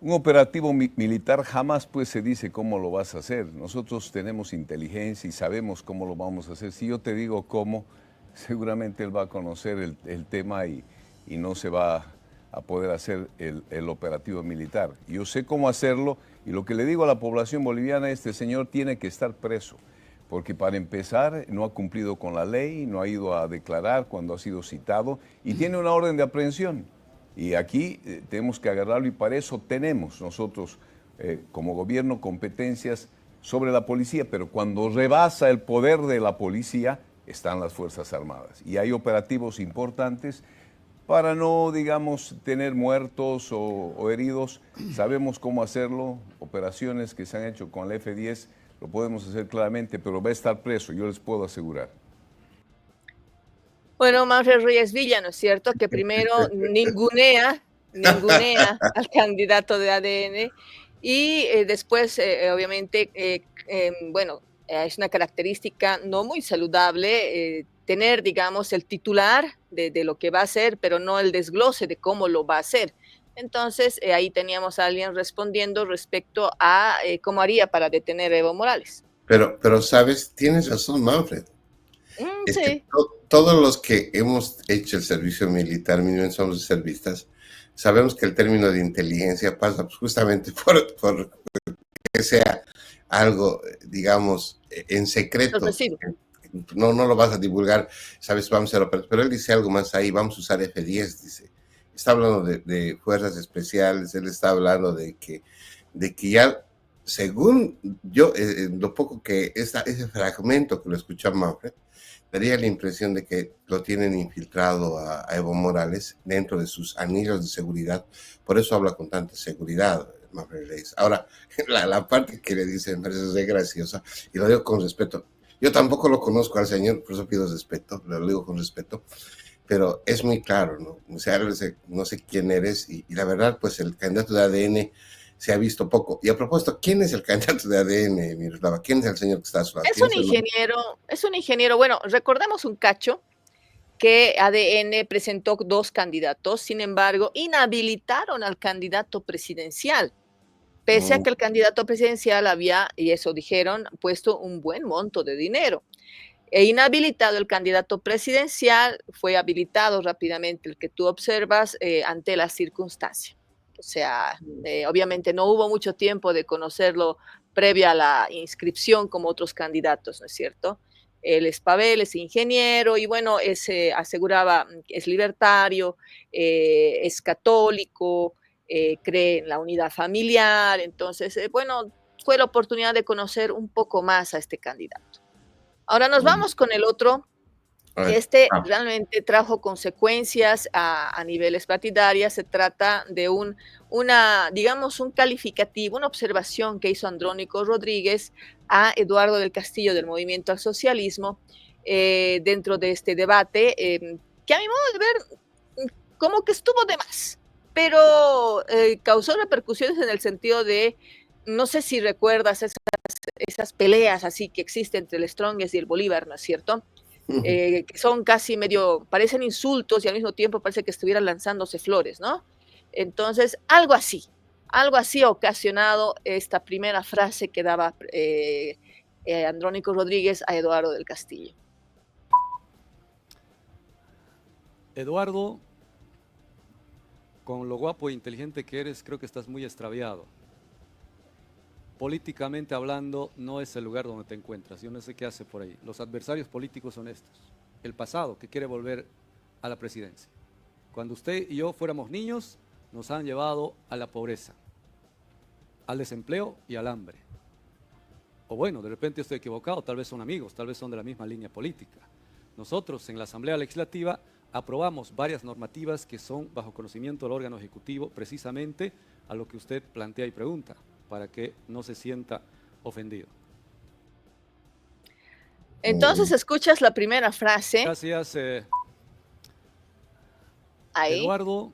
Un operativo militar jamás pues se dice cómo lo vas a hacer. Nosotros tenemos inteligencia y sabemos cómo lo vamos a hacer. Si yo te digo cómo, seguramente él va a conocer el tema y no se va a poder hacer el operativo militar. Yo sé cómo hacerlo, y lo que le digo a la población boliviana, este señor tiene que estar preso, porque para empezar no ha cumplido con la ley, no ha ido a declarar cuando ha sido citado, y tiene una orden de aprehensión. Y aquí tenemos que agarrarlo, y para eso tenemos nosotros como gobierno competencias sobre la policía, pero cuando rebasa el poder de la policía están las Fuerzas Armadas. Y hay operativos importantes para no, digamos, tener muertos o heridos. Sabemos cómo hacerlo, operaciones que se han hecho con el F-10, lo podemos hacer claramente, pero va a estar preso, yo les puedo asegurar. Bueno, Manfred Reyes Villa, ¿no es cierto?, que primero ningunea al candidato de ADN, y después, obviamente, bueno, es una característica no muy saludable tener, digamos, el titular de lo que va a hacer, pero no el desglose de cómo lo va a hacer. Entonces, ahí teníamos a alguien respondiendo respecto a cómo haría para detener a Evo Morales. Pero sabes, tienes razón, Manfred. Es Sí. que todos los que hemos hecho el servicio militar, mínimo somos reservistas, sabemos que el término de inteligencia pasa justamente por que sea algo, digamos, en secreto. No lo vas a divulgar, sabes, vamos a hacerlo, pero él dice algo más ahí, vamos a usar F-10, dice. Está hablando de fuerzas especiales, él está hablando de que ya, según yo, lo poco que ese fragmento que lo escucha Manfred, daría la impresión de que lo tienen infiltrado a Evo Morales dentro de sus anillos de seguridad, por eso habla con tanta seguridad Manfred Reyes. Ahora, la parte que le dice me parece graciosa, y lo digo con respeto. Yo tampoco lo conozco al señor, por eso pido respeto, lo digo con respeto, pero es muy claro, ¿no? O sea, no sé quién eres, y la verdad, pues el candidato de ADN se ha visto poco. Y a propósito, ¿quién es el candidato de ADN, Miroslava? ¿Quién es el señor que está a su lado? Es un ingeniero. Bueno, recordemos un cacho que ADN presentó 2 candidatos, sin embargo, inhabilitaron al candidato presidencial. pese a que el candidato presidencial había, y eso dijeron, puesto un buen monto de dinero. E inhabilitado el candidato presidencial, fue habilitado rápidamente el que tú observas ante la circunstancia. O sea, obviamente no hubo mucho tiempo de conocerlo previa a la inscripción como otros candidatos, ¿no es cierto? Él es Pavel, es ingeniero y bueno, aseguraba que es libertario, es católico, cree en la unidad familiar. Entonces, bueno, fue la oportunidad de conocer un poco más a este candidato. Ahora nos vamos con el otro. Este realmente trajo consecuencias a niveles partidarios. Se trata de digamos, un calificativo, una observación que hizo Andrónico Rodríguez a Eduardo del Castillo del Movimiento al Socialismo dentro de este debate, que a mi modo de ver, como que estuvo de más, pero causó repercusiones en el sentido de, no sé si recuerdas esas peleas así que existen entre el Strongest y el Bolívar, ¿no es cierto? Que son casi medio, parecen insultos y al mismo tiempo parece que estuvieran lanzándose flores, ¿no? Entonces, algo así ha ocasionado esta primera frase que daba Andrónico Rodríguez a Eduardo del Castillo. Eduardo, con lo guapo e inteligente que eres, creo que estás muy extraviado. Políticamente hablando, no es el lugar donde te encuentras. Yo no sé qué hace por ahí. Los adversarios políticos son estos. El pasado, que quiere volver a la presidencia. Cuando usted y yo fuéramos niños, nos han llevado a la pobreza, al desempleo y al hambre. O bueno, de repente estoy equivocado, tal vez son amigos, tal vez son de la misma línea política. Nosotros en la Asamblea Legislativa aprobamos varias normativas que son bajo conocimiento del órgano ejecutivo, precisamente a lo que usted plantea y pregunta, para que no se sienta ofendido. Entonces escuchas la primera frase. Gracias. Ahí. Eduardo,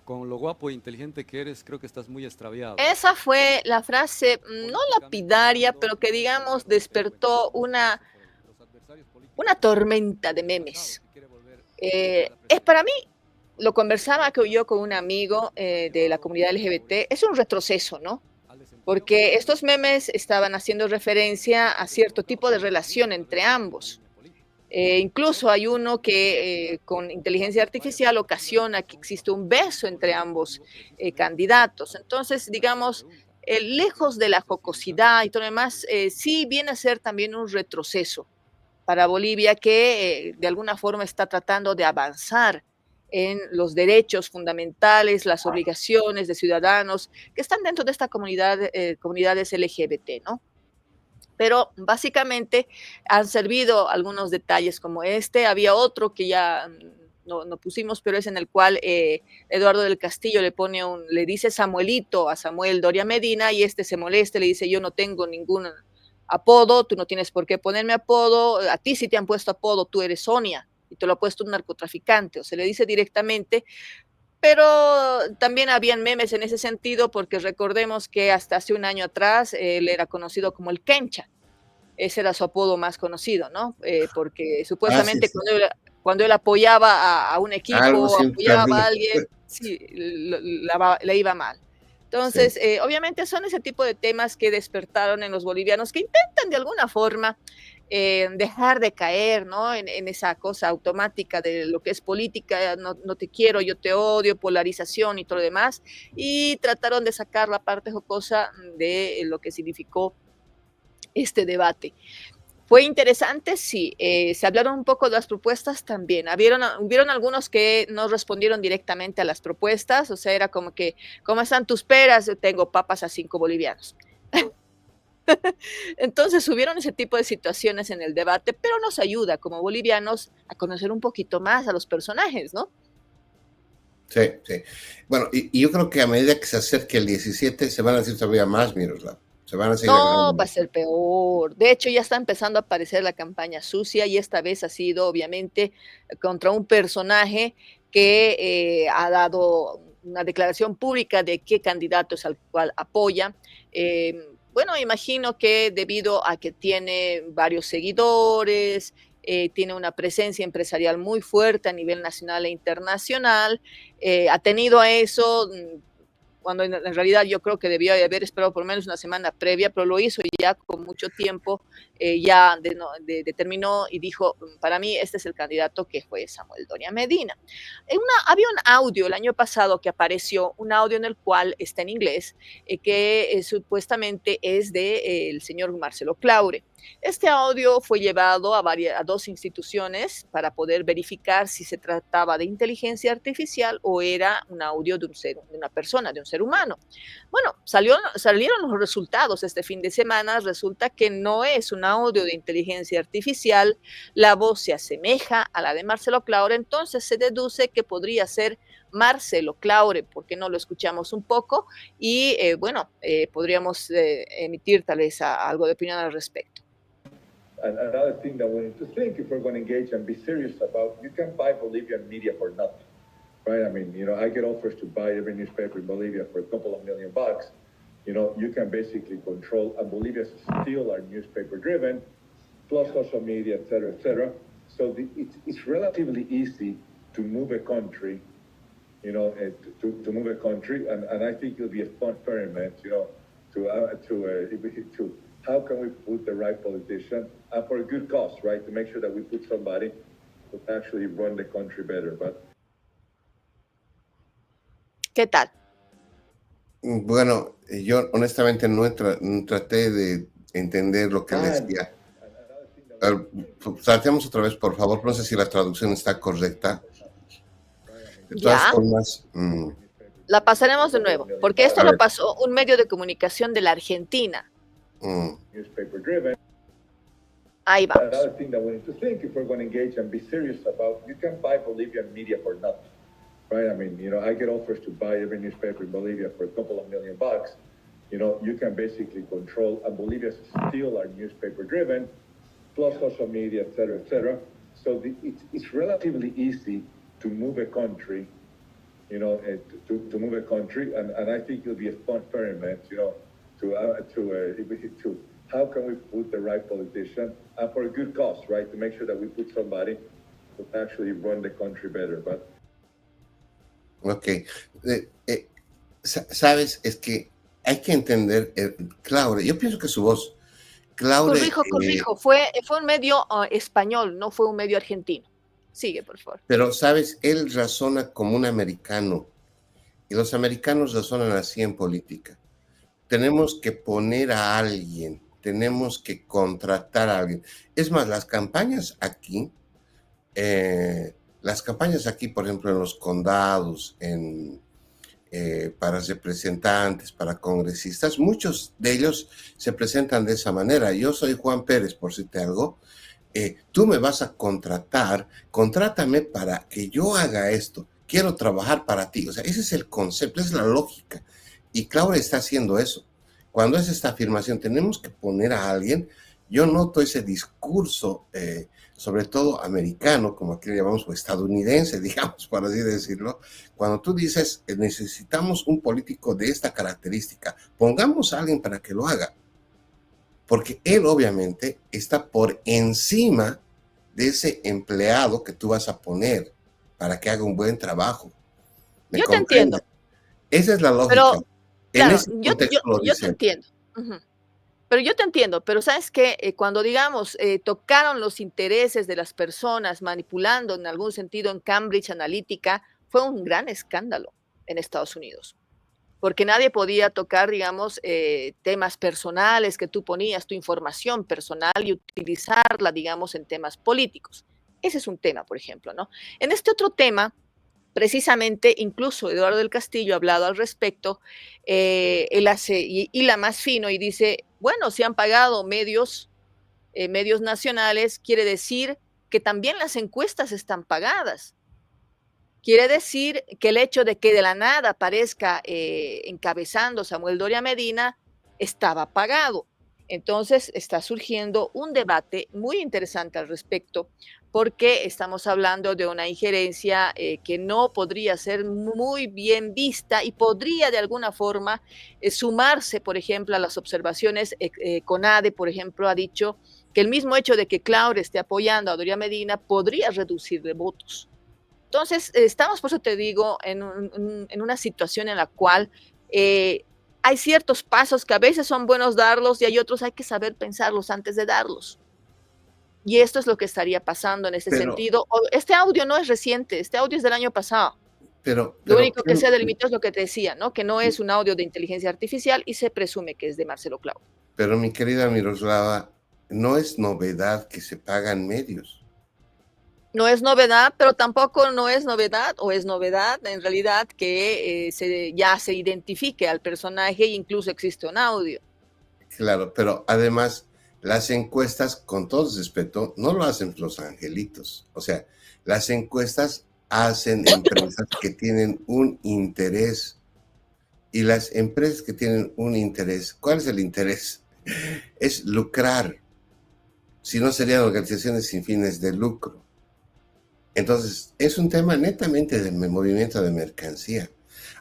con lo guapo e inteligente que eres, creo que estás muy extraviado. Esa fue la frase, no lapidaria, pero que digamos despertó una tormenta de memes. Es para mí, lo conversaba yo con un amigo de la comunidad LGBT, es un retroceso, ¿no? Porque estos memes estaban haciendo referencia a cierto tipo de relación entre ambos. Incluso hay uno que con inteligencia artificial ocasiona que existe un beso entre ambos candidatos. Entonces, digamos, lejos de la jocosidad y todo lo demás, sí viene a ser también un retroceso para Bolivia que de alguna forma está tratando de avanzar en los derechos fundamentales, las obligaciones de ciudadanos que están dentro de esta comunidades LGBT, ¿no? Pero básicamente han servido algunos detalles como este. Había otro que ya no pusimos, pero es en el cual Eduardo del Castillo le dice Samuelito a Samuel Doria Medina y este se molesta, le dice yo no tengo ningún apodo, tú no tienes por qué ponerme apodo, a ti sí te han puesto apodo, tú eres Sonia y te lo ha puesto un narcotraficante, o se le dice directamente. Pero también habían memes en ese sentido, porque recordemos que hasta hace un año atrás él era conocido como el Kencha. Ese era su apodo más conocido, ¿no? Porque supuestamente sí. Cuando él apoyaba a un equipo, apoyaba a alguien, sí, le iba mal. Entonces, sí. Obviamente son ese tipo de temas que despertaron en los bolivianos, que intentan de alguna forma dejar de caer, ¿no? En esa cosa automática de lo que es política, no te quiero, yo te odio, polarización y todo lo demás, y trataron de sacar la parte jocosa de lo que significó este debate. ¿Fue interesante? Sí. Se hablaron un poco de las propuestas también. Hubieron algunos que no respondieron directamente a las propuestas, o sea, era como que, ¿cómo están tus peras? Yo tengo papas a 5 bolivianos. Entonces hubieron ese tipo de situaciones en el debate, pero nos ayuda como bolivianos a conocer un poquito más a los personajes, ¿no? Sí, sí. Bueno, y yo creo que a medida que se acerque el 17 se van a decir todavía más, Miroslav. Se van a seguir no, va a ser peor. De hecho, ya está empezando a aparecer la campaña sucia y esta vez ha sido, obviamente, contra un personaje que ha dado una declaración pública de qué candidato es al cual apoya. Bueno, imagino que debido a que tiene varios seguidores, tiene una presencia empresarial muy fuerte a nivel nacional e internacional, ha tenido a eso cuando en realidad yo creo que debió haber esperado por lo menos una semana previa, pero lo hizo ya con mucho tiempo, determinó y dijo, para mí este es el candidato, que fue Samuel Doria Medina. Había un audio el año pasado que apareció, un audio en el cual está en inglés, que supuestamente es del señor Marcelo Claure. Este audio fue llevado a 2 instituciones para poder verificar si se trataba de inteligencia artificial o era un audio de una persona, de un ser humano. Bueno, salieron los resultados este fin de semana. Resulta que no es un audio de inteligencia artificial, la voz se asemeja a la de Marcelo Claure, entonces se deduce que podría ser Marcelo Claure. ¿Por qué no lo escuchamos un poco? Y podríamos emitir tal vez algo de opinión al respecto. Another thing that we need to think, if we're going to engage and be serious about, you can buy Bolivian media for nothing, right? I mean, I get offers to buy every newspaper in Bolivia for a couple of $1 million. You can basically control, and Bolivia is still our newspaper driven, plus social media, et cetera. So it's relatively easy to move a country, to move a country, and I think it'll be a fun experiment, to how can we put the right politician, and for a good cause, right? To make sure that we put somebody who actually run the country better. But ¿qué tal? Bueno, yo honestamente no traté de entender lo que él decía. Tratemos otra vez, por favor. No sé si la traducción está correcta. De todas formas, la pasaremos de nuevo, porque esto lo pasó un medio de comunicación de la Argentina. Ahí vamos. Another thing that we need to think, if we're going to engage and be serious about, you can buy Bolivian media for nothing, right? I mean, I get offers to buy every newspaper in Bolivia for a couple of $1 million. You can basically control, and Bolivia is still our newspaper driven, plus social media, et cetera. So it's relatively easy to move a country, to move a country, and I think it'll be a fun experiment, to how can we put the right politician, and for a good cause, right? To make sure that we put somebody who actually run the country better. But okay, sabes, es que hay que entender, Claure. Yo pienso que su voz, Claure. Corrijo, fue un medio español, no fue un medio argentino. Sigue, por favor. Pero sabes, él razona como un americano, y los americanos razonan así en política. Tenemos que poner a alguien, tenemos que contratar a alguien. Es más, las campañas aquí, por ejemplo, en los condados, para representantes, para congresistas, muchos de ellos se presentan de esa manera. Yo soy Juan Pérez, por decirte algo. Tú me vas a contratar, contrátame para que yo haga esto. Quiero trabajar para ti. O sea, ese es el concepto, esa es la lógica. Y Claudia está haciendo eso. Cuando es esta afirmación, tenemos que poner a alguien. Yo noto ese discurso, sobre todo americano, como aquí le llamamos, o estadounidense, digamos, por así decirlo. Cuando tú dices, necesitamos un político de esta característica, pongamos a alguien para que lo haga. Porque él obviamente está por encima de ese empleado que tú vas a poner para que haga un buen trabajo. Yo te entiendo. Esa es la lógica. Pero, claro, yo te entiendo. Pero yo te entiendo, pero sabes que cuando, digamos, tocaron los intereses de las personas manipulando en algún sentido en Cambridge Analytica, fue un gran escándalo en Estados Unidos. Porque nadie podía tocar, digamos, temas personales que tú ponías, tu información personal y utilizarla, digamos, en temas políticos. Ese es un tema, por ejemplo, ¿no? En este otro tema, precisamente, incluso Eduardo del Castillo ha hablado al respecto, él hace hila más fino y dice, bueno, si han pagado medios nacionales, quiere decir que también las encuestas están pagadas. Quiere decir que el hecho de que de la nada aparezca encabezando Samuel Doria Medina estaba pagado. Entonces está surgiendo un debate muy interesante al respecto, porque estamos hablando de una injerencia que no podría ser muy bien vista y podría de alguna forma sumarse, por ejemplo, a las observaciones. CONADE, por ejemplo, ha dicho que el mismo hecho de que Claure esté apoyando a Doria Medina podría reducirle votos. Entonces, estamos, por eso te digo, en una situación en la cual Hay ciertos pasos que a veces son buenos darlos y hay otros hay que saber pensarlos antes de darlos. Y esto es lo que estaría pasando en este sentido. Este audio no es reciente, este audio es del año pasado. Lo único que se delimitó es lo que te decía, ¿no? Que no es un audio de inteligencia artificial y se presume que es de Marcelo Claure. Pero mi querida Miroslava, no es novedad que se pagan medios. No es novedad, pero tampoco no es novedad, o es novedad en realidad que ya se identifique al personaje e incluso existe un audio. Claro, pero además las encuestas, con todo respeto, no lo hacen los angelitos. O sea, las encuestas hacen empresas que tienen un interés. Y las empresas que tienen un interés, ¿cuál es el interés? Es lucrar. Si no, serían organizaciones sin fines de lucro. Entonces, es un tema netamente de movimiento de mercancía.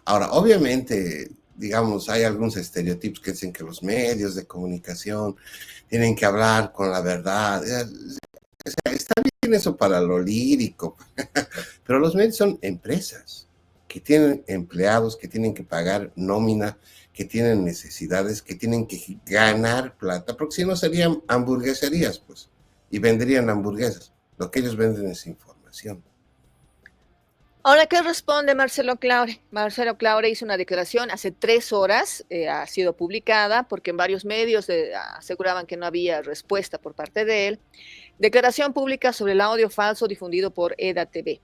Ahora, obviamente, digamos, hay algunos estereotipos que dicen que los medios de comunicación tienen que hablar con la verdad. O sea, está bien eso para lo lírico, pero los medios son empresas que tienen empleados, que tienen que pagar nómina, que tienen necesidades, que tienen que ganar plata, porque si no serían hamburgueserías, pues, y venderían hamburguesas. Lo que ellos venden es información. Ahora, ¿qué responde Marcelo Claure? Marcelo Claure hizo una declaración hace 3 horas, ha sido publicada, porque en varios medios aseguraban que no había respuesta por parte de él. Declaración pública sobre el audio falso difundido por EDA TV.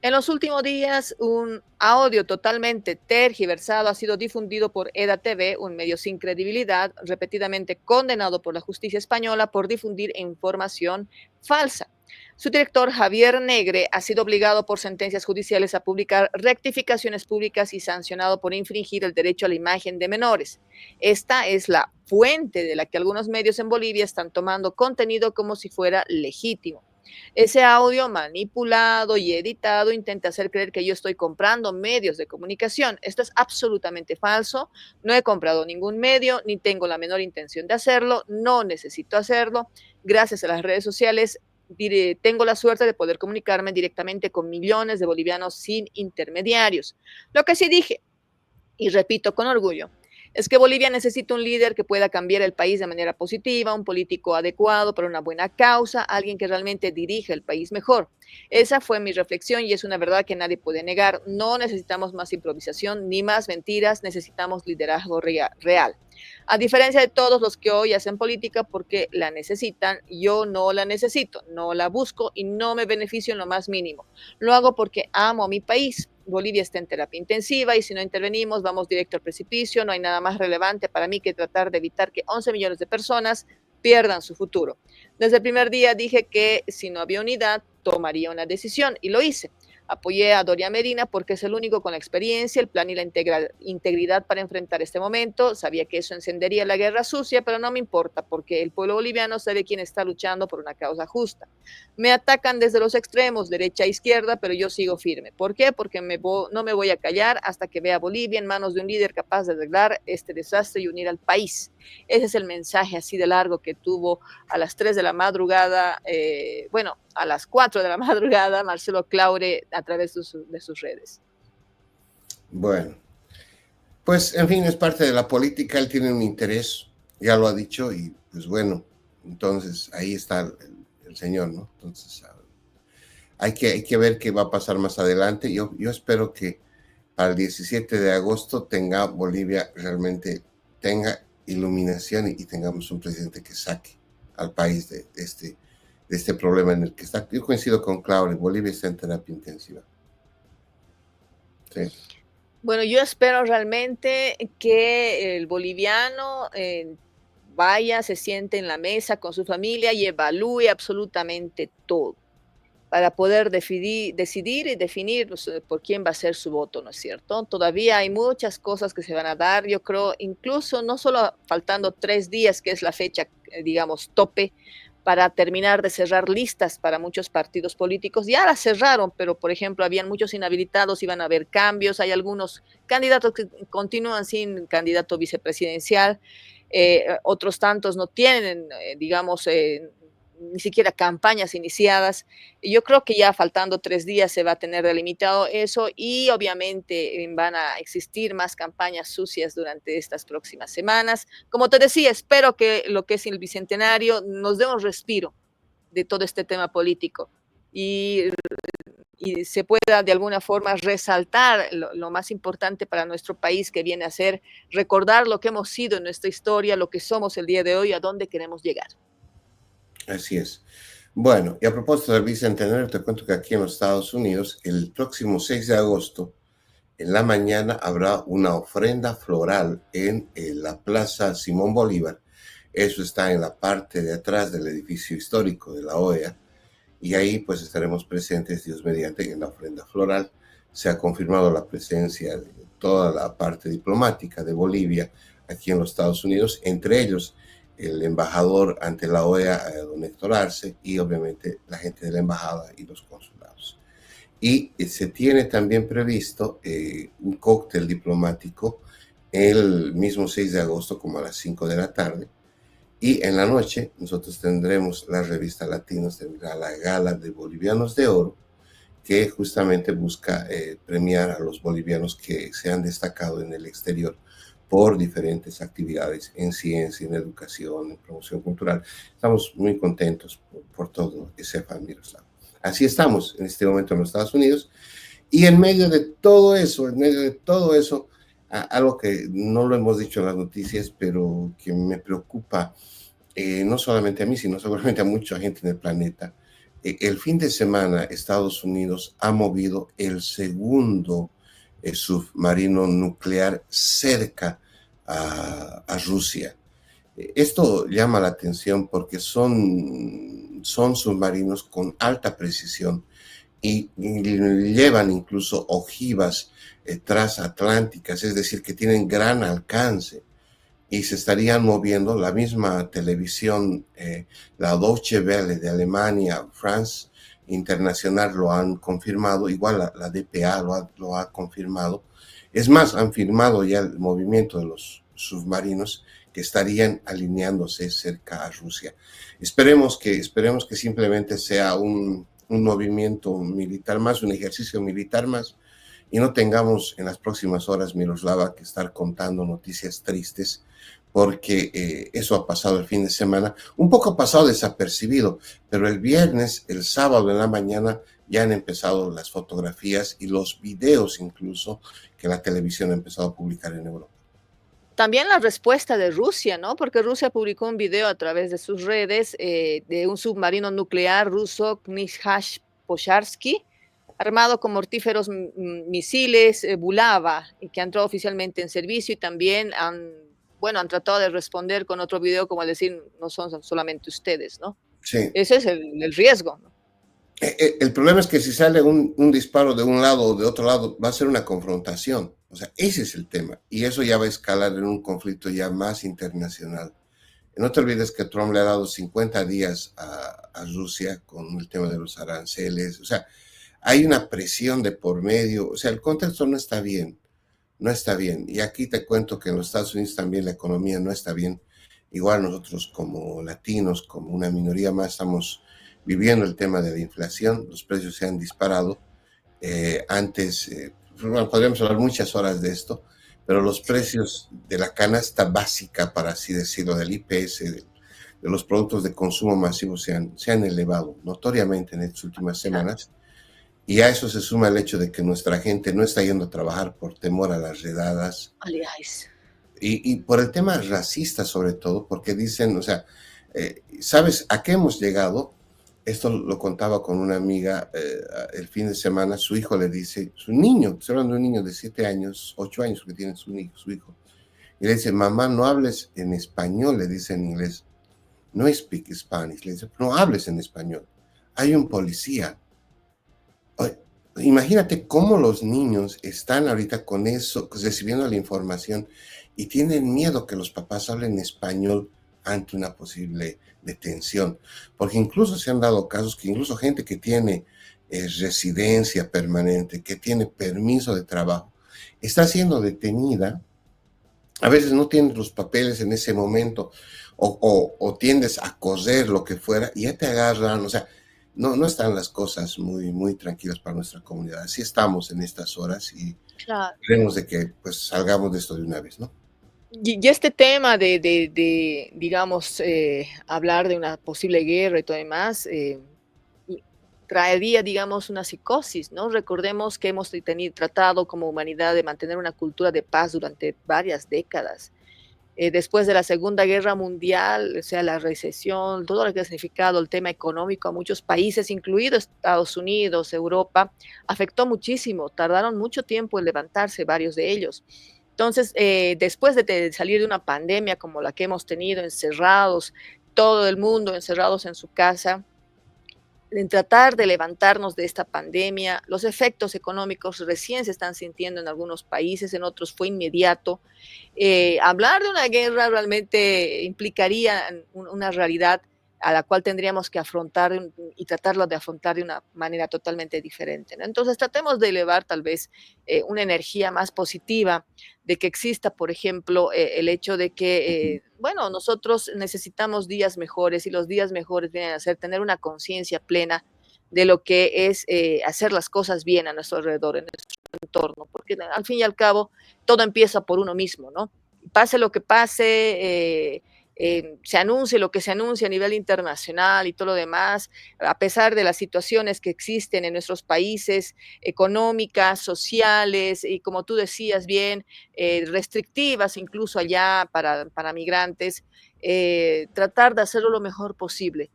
En los últimos días, un audio totalmente tergiversado ha sido difundido por EDA TV, un medio sin credibilidad, repetidamente condenado por la justicia española por difundir información falsa. Su director, Javier Negre, ha sido obligado por sentencias judiciales a publicar rectificaciones públicas y sancionado por infringir el derecho a la imagen de menores. Esta es la fuente de la que algunos medios en Bolivia están tomando contenido como si fuera legítimo. Ese audio manipulado y editado intenta hacer creer que yo estoy comprando medios de comunicación. Esto es absolutamente falso. No he comprado ningún medio, ni tengo la menor intención de hacerlo. No necesito hacerlo. Gracias a las redes sociales, tengo la suerte de poder comunicarme directamente con millones de bolivianos sin intermediarios. Lo que sí dije, y repito con orgullo, es que Bolivia necesita un líder que pueda cambiar el país de manera positiva, un político adecuado para una buena causa, alguien que realmente dirija el país mejor. Esa fue mi reflexión y es una verdad que nadie puede negar. No necesitamos más improvisación ni más mentiras, necesitamos liderazgo real. A diferencia de todos los que hoy hacen política porque la necesitan, yo no la necesito, no la busco y no me beneficio en lo más mínimo. Lo hago porque amo a mi país. Bolivia está en terapia intensiva y si no intervenimos vamos directo al precipicio. No hay nada más relevante para mí que tratar de evitar que 11 millones de personas pierdan su futuro. Desde el primer día dije que si no había unidad, tomaría una decisión y lo hice. Apoyé a Doria Medina porque es el único con la experiencia, el plan y la integridad para enfrentar este momento. Sabía que eso encendería la guerra sucia, pero no me importa porque el pueblo boliviano sabe quién está luchando por una causa justa. Me atacan desde los extremos, derecha e izquierda, pero yo sigo firme. ¿Por qué? Porque no me voy a callar hasta que vea a Bolivia en manos de un líder capaz de arreglar este desastre y unir al país. Ese es el mensaje así de largo que tuvo a las 3 de la madrugada, a las 4 de la madrugada, Marcelo Claure a través de sus redes. Bueno, pues en fin, es parte de la política, él tiene un interés, ya lo ha dicho, y pues bueno, entonces ahí está el señor, ¿no? Entonces hay que ver qué va a pasar más adelante. Yo espero que para el 17 de agosto Bolivia realmente tenga iluminación y tengamos un presidente que saque al país de este problema en el que está. Yo coincido con Claudia, Bolivia está en terapia intensiva. Sí. Bueno, yo espero realmente que el boliviano vaya, se siente en la mesa con su familia y evalúe absolutamente todo para poder decidir y definir por quién va a ser su voto, ¿no es cierto? Todavía hay muchas cosas que se van a dar, yo creo, incluso no solo faltando 3 días, que es la fecha, digamos, tope, para terminar de cerrar listas para muchos partidos políticos. Ya las cerraron, pero, por ejemplo, habían muchos inhabilitados, iban a haber cambios, hay algunos candidatos que continúan sin candidato vicepresidencial, otros tantos no tienen, ni siquiera campañas iniciadas. Y yo creo que ya faltando 3 días se va a tener delimitado eso y obviamente van a existir más campañas sucias durante estas próximas semanas. Como te decía, espero que lo que es el Bicentenario nos dé un respiro de todo este tema político y se pueda de alguna forma resaltar lo más importante para nuestro país, que viene a ser recordar lo que hemos sido en nuestra historia, lo que somos el día de hoy, a dónde queremos llegar. Así es. Bueno, y a propósito del Bicentenario, te cuento que aquí en los Estados Unidos, el próximo 6 de agosto, en la mañana, habrá una ofrenda floral en la Plaza Simón Bolívar. Eso está en la parte de atrás del edificio histórico de la OEA. Y ahí pues estaremos presentes, Dios mediante, en la ofrenda floral. Se ha confirmado la presencia de toda la parte diplomática de Bolivia aquí en los Estados Unidos, entre ellos el embajador ante la OEA, don Héctor Arce, y obviamente la gente de la embajada y los consulados. Y se tiene también previsto un cóctel diplomático el mismo 6 de agosto como a las 5 de la tarde. Y en la noche nosotros tendremos la revista Latinos, tendrá la gala de Bolivianos de Oro, que justamente busca premiar a los bolivianos que se han destacado en el exterior por diferentes actividades en ciencia, en educación, en promoción cultural. Estamos muy contentos por todo ese afán, Miroslav. Así estamos en este momento en los Estados Unidos. Y en medio de todo eso, algo que no lo hemos dicho en las noticias, pero que me preocupa, no solamente a mí, sino seguramente a mucha gente en el planeta. El fin de semana Estados Unidos ha movido el segundo submarino nuclear cerca a Rusia. Esto llama la atención porque son submarinos con alta precisión y llevan incluso ojivas transatlánticas, es decir, que tienen gran alcance y se estarían moviendo. La misma televisión, la Deutsche Welle de Alemania, France Internacional lo han confirmado, igual la DPA lo ha confirmado. Es más, han firmado ya el movimiento de los submarinos que estarían alineándose cerca a Rusia. Esperemos que simplemente sea un movimiento militar más, un ejercicio militar más, y no tengamos en las próximas horas, Miroslava, que estar contando noticias tristes, porque eso ha pasado el fin de semana, un poco pasado desapercibido, pero el viernes, el sábado en la mañana, ya han empezado las fotografías y los videos incluso que la televisión ha empezado a publicar en Europa. También la respuesta de Rusia, ¿no? Porque Rusia publicó un video a través de sus redes de un submarino nuclear ruso, Knihash Posharsky, armado con mortíferos misiles Bulava, y que ha entrado oficialmente en servicio, y también han tratado de responder con otro video, como decir, no son solamente ustedes, ¿no? Sí. Ese es el riesgo, ¿no? El problema es que si sale un disparo de un lado o de otro lado, va a ser una confrontación. O sea, ese es el tema. Y eso ya va a escalar en un conflicto ya más internacional. No te olvides que Trump le ha dado 50 días a Rusia con el tema de los aranceles. O sea, hay una presión de por medio. O sea, el contexto no está bien. No está bien. Y aquí te cuento que en los Estados Unidos también la economía no está bien. Igual nosotros como latinos, como una minoría más, estamos viviendo el tema de la inflación. Los precios se han disparado. Podríamos hablar muchas horas de esto, pero los precios de la canasta básica, para así decirlo, del IPS, de los productos de consumo masivo se han elevado notoriamente en estas últimas semanas. Y a eso se suma el hecho de que nuestra gente no está yendo a trabajar por temor a las redadas. Y por el tema racista sobre todo, porque dicen, o sea, ¿sabes a qué hemos llegado? Esto lo contaba con una amiga el fin de semana. Su hijo le dice, su niño, estoy hablando de un niño de 7 años, 8 años que tiene su hijo, y le dice, mamá, no hables en español, le dice en inglés, no speak Spanish, le dice, no hables en español, hay un policía. Imagínate cómo los niños están ahorita con eso, recibiendo la información y tienen miedo que los papás hablen español ante una posible detención, porque incluso se han dado casos que incluso gente que tiene residencia permanente, que tiene permiso de trabajo, está siendo detenida, a veces no tiene los papeles en ese momento, o tiendes a coser lo que fuera y ya te agarran, o sea, no están las cosas muy tranquilas para nuestra comunidad. Así estamos en estas horas y Claro. queremos de que pues salgamos de esto de una vez, ¿no? Y este tema de digamos, hablar de una posible guerra y todo demás, traería, digamos, una psicosis, ¿no? Recordemos que hemos tratado como humanidad de mantener una cultura de paz durante varias décadas. Después de la Segunda Guerra Mundial, o sea, la recesión, todo lo que ha significado el tema económico a muchos países, incluidos Estados Unidos, Europa, afectó muchísimo, tardaron mucho tiempo en levantarse varios de ellos. Entonces, después de salir de una pandemia como la que hemos tenido, encerrados, todo el mundo encerrados en su casa, en tratar de levantarnos de esta pandemia, los efectos económicos recién se están sintiendo en algunos países, en otros fue inmediato. Hablar de una guerra realmente implicaría una realidad a la cual tendríamos que afrontar y tratarlo de afrontar de una manera totalmente diferente, ¿no? Entonces tratemos de elevar tal vez una energía más positiva, de que exista, por ejemplo, el hecho de que, bueno, nosotros necesitamos días mejores y los días mejores vienen a ser tener una conciencia plena de lo que es hacer las cosas bien a nuestro alrededor, en nuestro entorno, porque al fin y al cabo todo empieza por uno mismo, ¿no? Pase lo que pase, se anuncie lo que se anuncia a nivel internacional y todo lo demás, a pesar de las situaciones que existen en nuestros países, económicas, sociales y como tú decías bien, restrictivas incluso allá para migrantes, tratar de hacerlo lo mejor posible.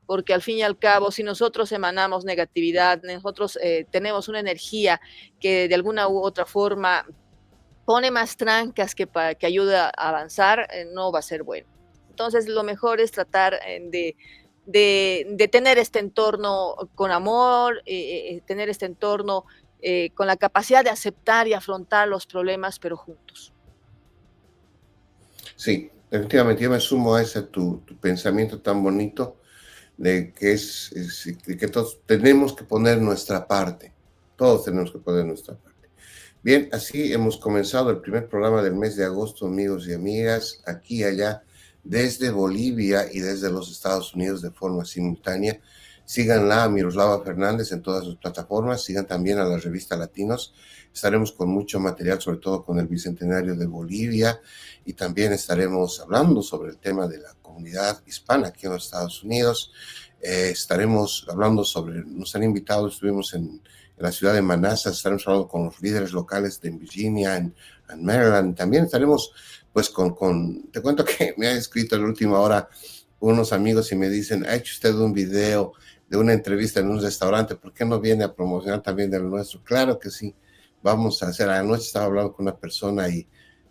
Porque al fin y al cabo, si nosotros emanamos negatividad, nosotros tenemos una energía que de alguna u otra forma pone más trancas que ayuda a avanzar, no va a ser bueno. Entonces, lo mejor es tratar de tener este entorno con amor, tener este entorno con la capacidad de aceptar y afrontar los problemas, pero juntos. Sí, efectivamente, yo me sumo a ese tu pensamiento tan bonito de que de que todos tenemos que poner nuestra parte. Todos tenemos que poner nuestra parte. Bien, así hemos comenzado el primer programa del mes de agosto, amigos y amigas, aquí y allá, desde Bolivia y desde los Estados Unidos de forma simultánea. Síganla a Miroslava Fernández en todas sus plataformas, sigan también a la revista Latinos. Estaremos con mucho material, sobre todo con el Bicentenario de Bolivia, y también estaremos hablando sobre el tema de la comunidad hispana aquí en los Estados Unidos. Estaremos hablando sobre, nos han invitado, estuvimos en la ciudad de Manassas, estaremos hablando con los líderes locales de Virginia, en Maryland. También estaremos pues te cuento que me han escrito en la última hora unos amigos y me dicen, ¿ha hecho usted un video de una entrevista en un restaurante? ¿Por qué no viene a promocionar también de lo nuestro? Claro que sí, vamos a hacer. Anoche estaba hablando con una persona y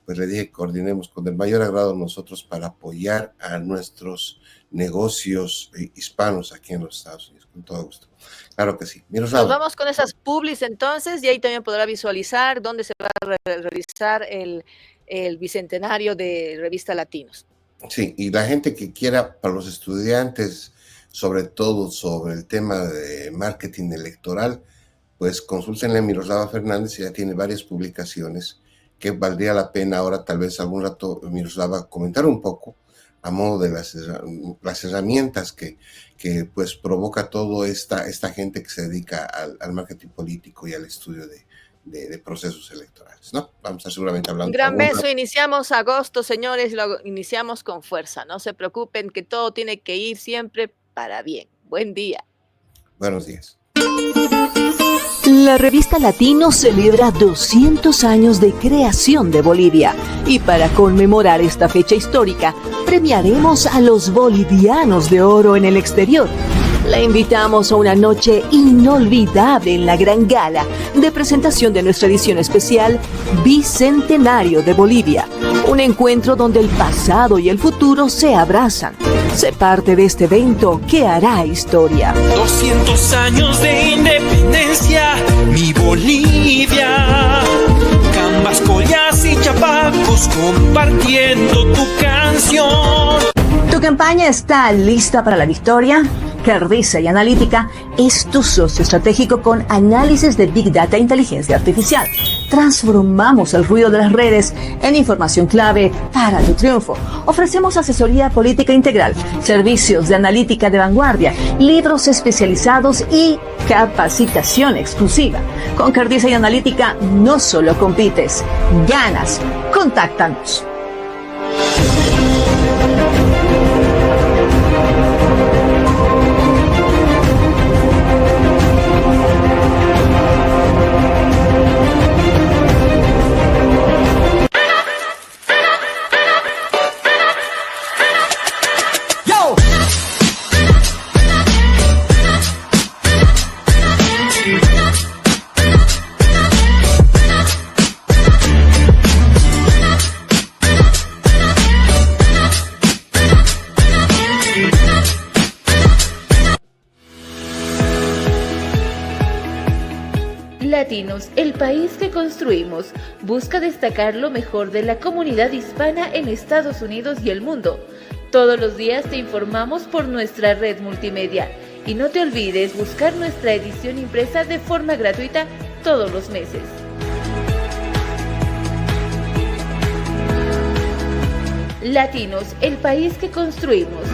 pues le dije que coordinemos con el mayor agrado nosotros para apoyar a nuestros negocios hispanos aquí en los Estados Unidos, con todo gusto. Claro que sí. Nos vamos con esas publis entonces y ahí también podrá visualizar dónde se va a realizar el Bicentenario de Revista Latinos. Sí, y la gente que quiera, para los estudiantes, sobre todo sobre el tema de marketing electoral, pues consúltenle a Miroslava Fernández, ya tiene varias publicaciones que valdría la pena ahora tal vez algún rato Miroslava comentar un poco a modo de las herramientas que pues provoca toda esta gente que se dedica al marketing político y al estudio de procesos electorales, ¿no? Vamos a estar seguramente hablando. Un gran beso, iniciamos agosto, señores, lo iniciamos con fuerza, no se preocupen que todo tiene que ir siempre para bien. Buen día. Buenos días. La revista Latino celebra 200 años de creación de Bolivia y para conmemorar esta fecha histórica premiaremos a los bolivianos de oro en el exterior. La invitamos a una noche inolvidable en la gran gala de presentación de nuestra edición especial Bicentenario de Bolivia. Un encuentro donde el pasado y el futuro se abrazan. Sé parte de este evento que hará historia. 200 años de independencia, mi Bolivia. Cambas, collas y chapacos compartiendo tu canción. ¿Tu campaña está lista para la victoria? Cardisa y Analítica es tu socio estratégico con análisis de Big Data e inteligencia artificial. Transformamos el ruido de las redes en información clave para tu triunfo. Ofrecemos asesoría política integral, servicios de analítica de vanguardia, libros especializados y capacitación exclusiva. Con Cardisa y Analítica no solo compites, ganas. Contáctanos. Latinos, el país que construimos, busca destacar lo mejor de la comunidad hispana en Estados Unidos y el mundo. Todos los días te informamos por nuestra red multimedia. Y no te olvides buscar nuestra edición impresa de forma gratuita todos los meses. Latinos, el país que construimos.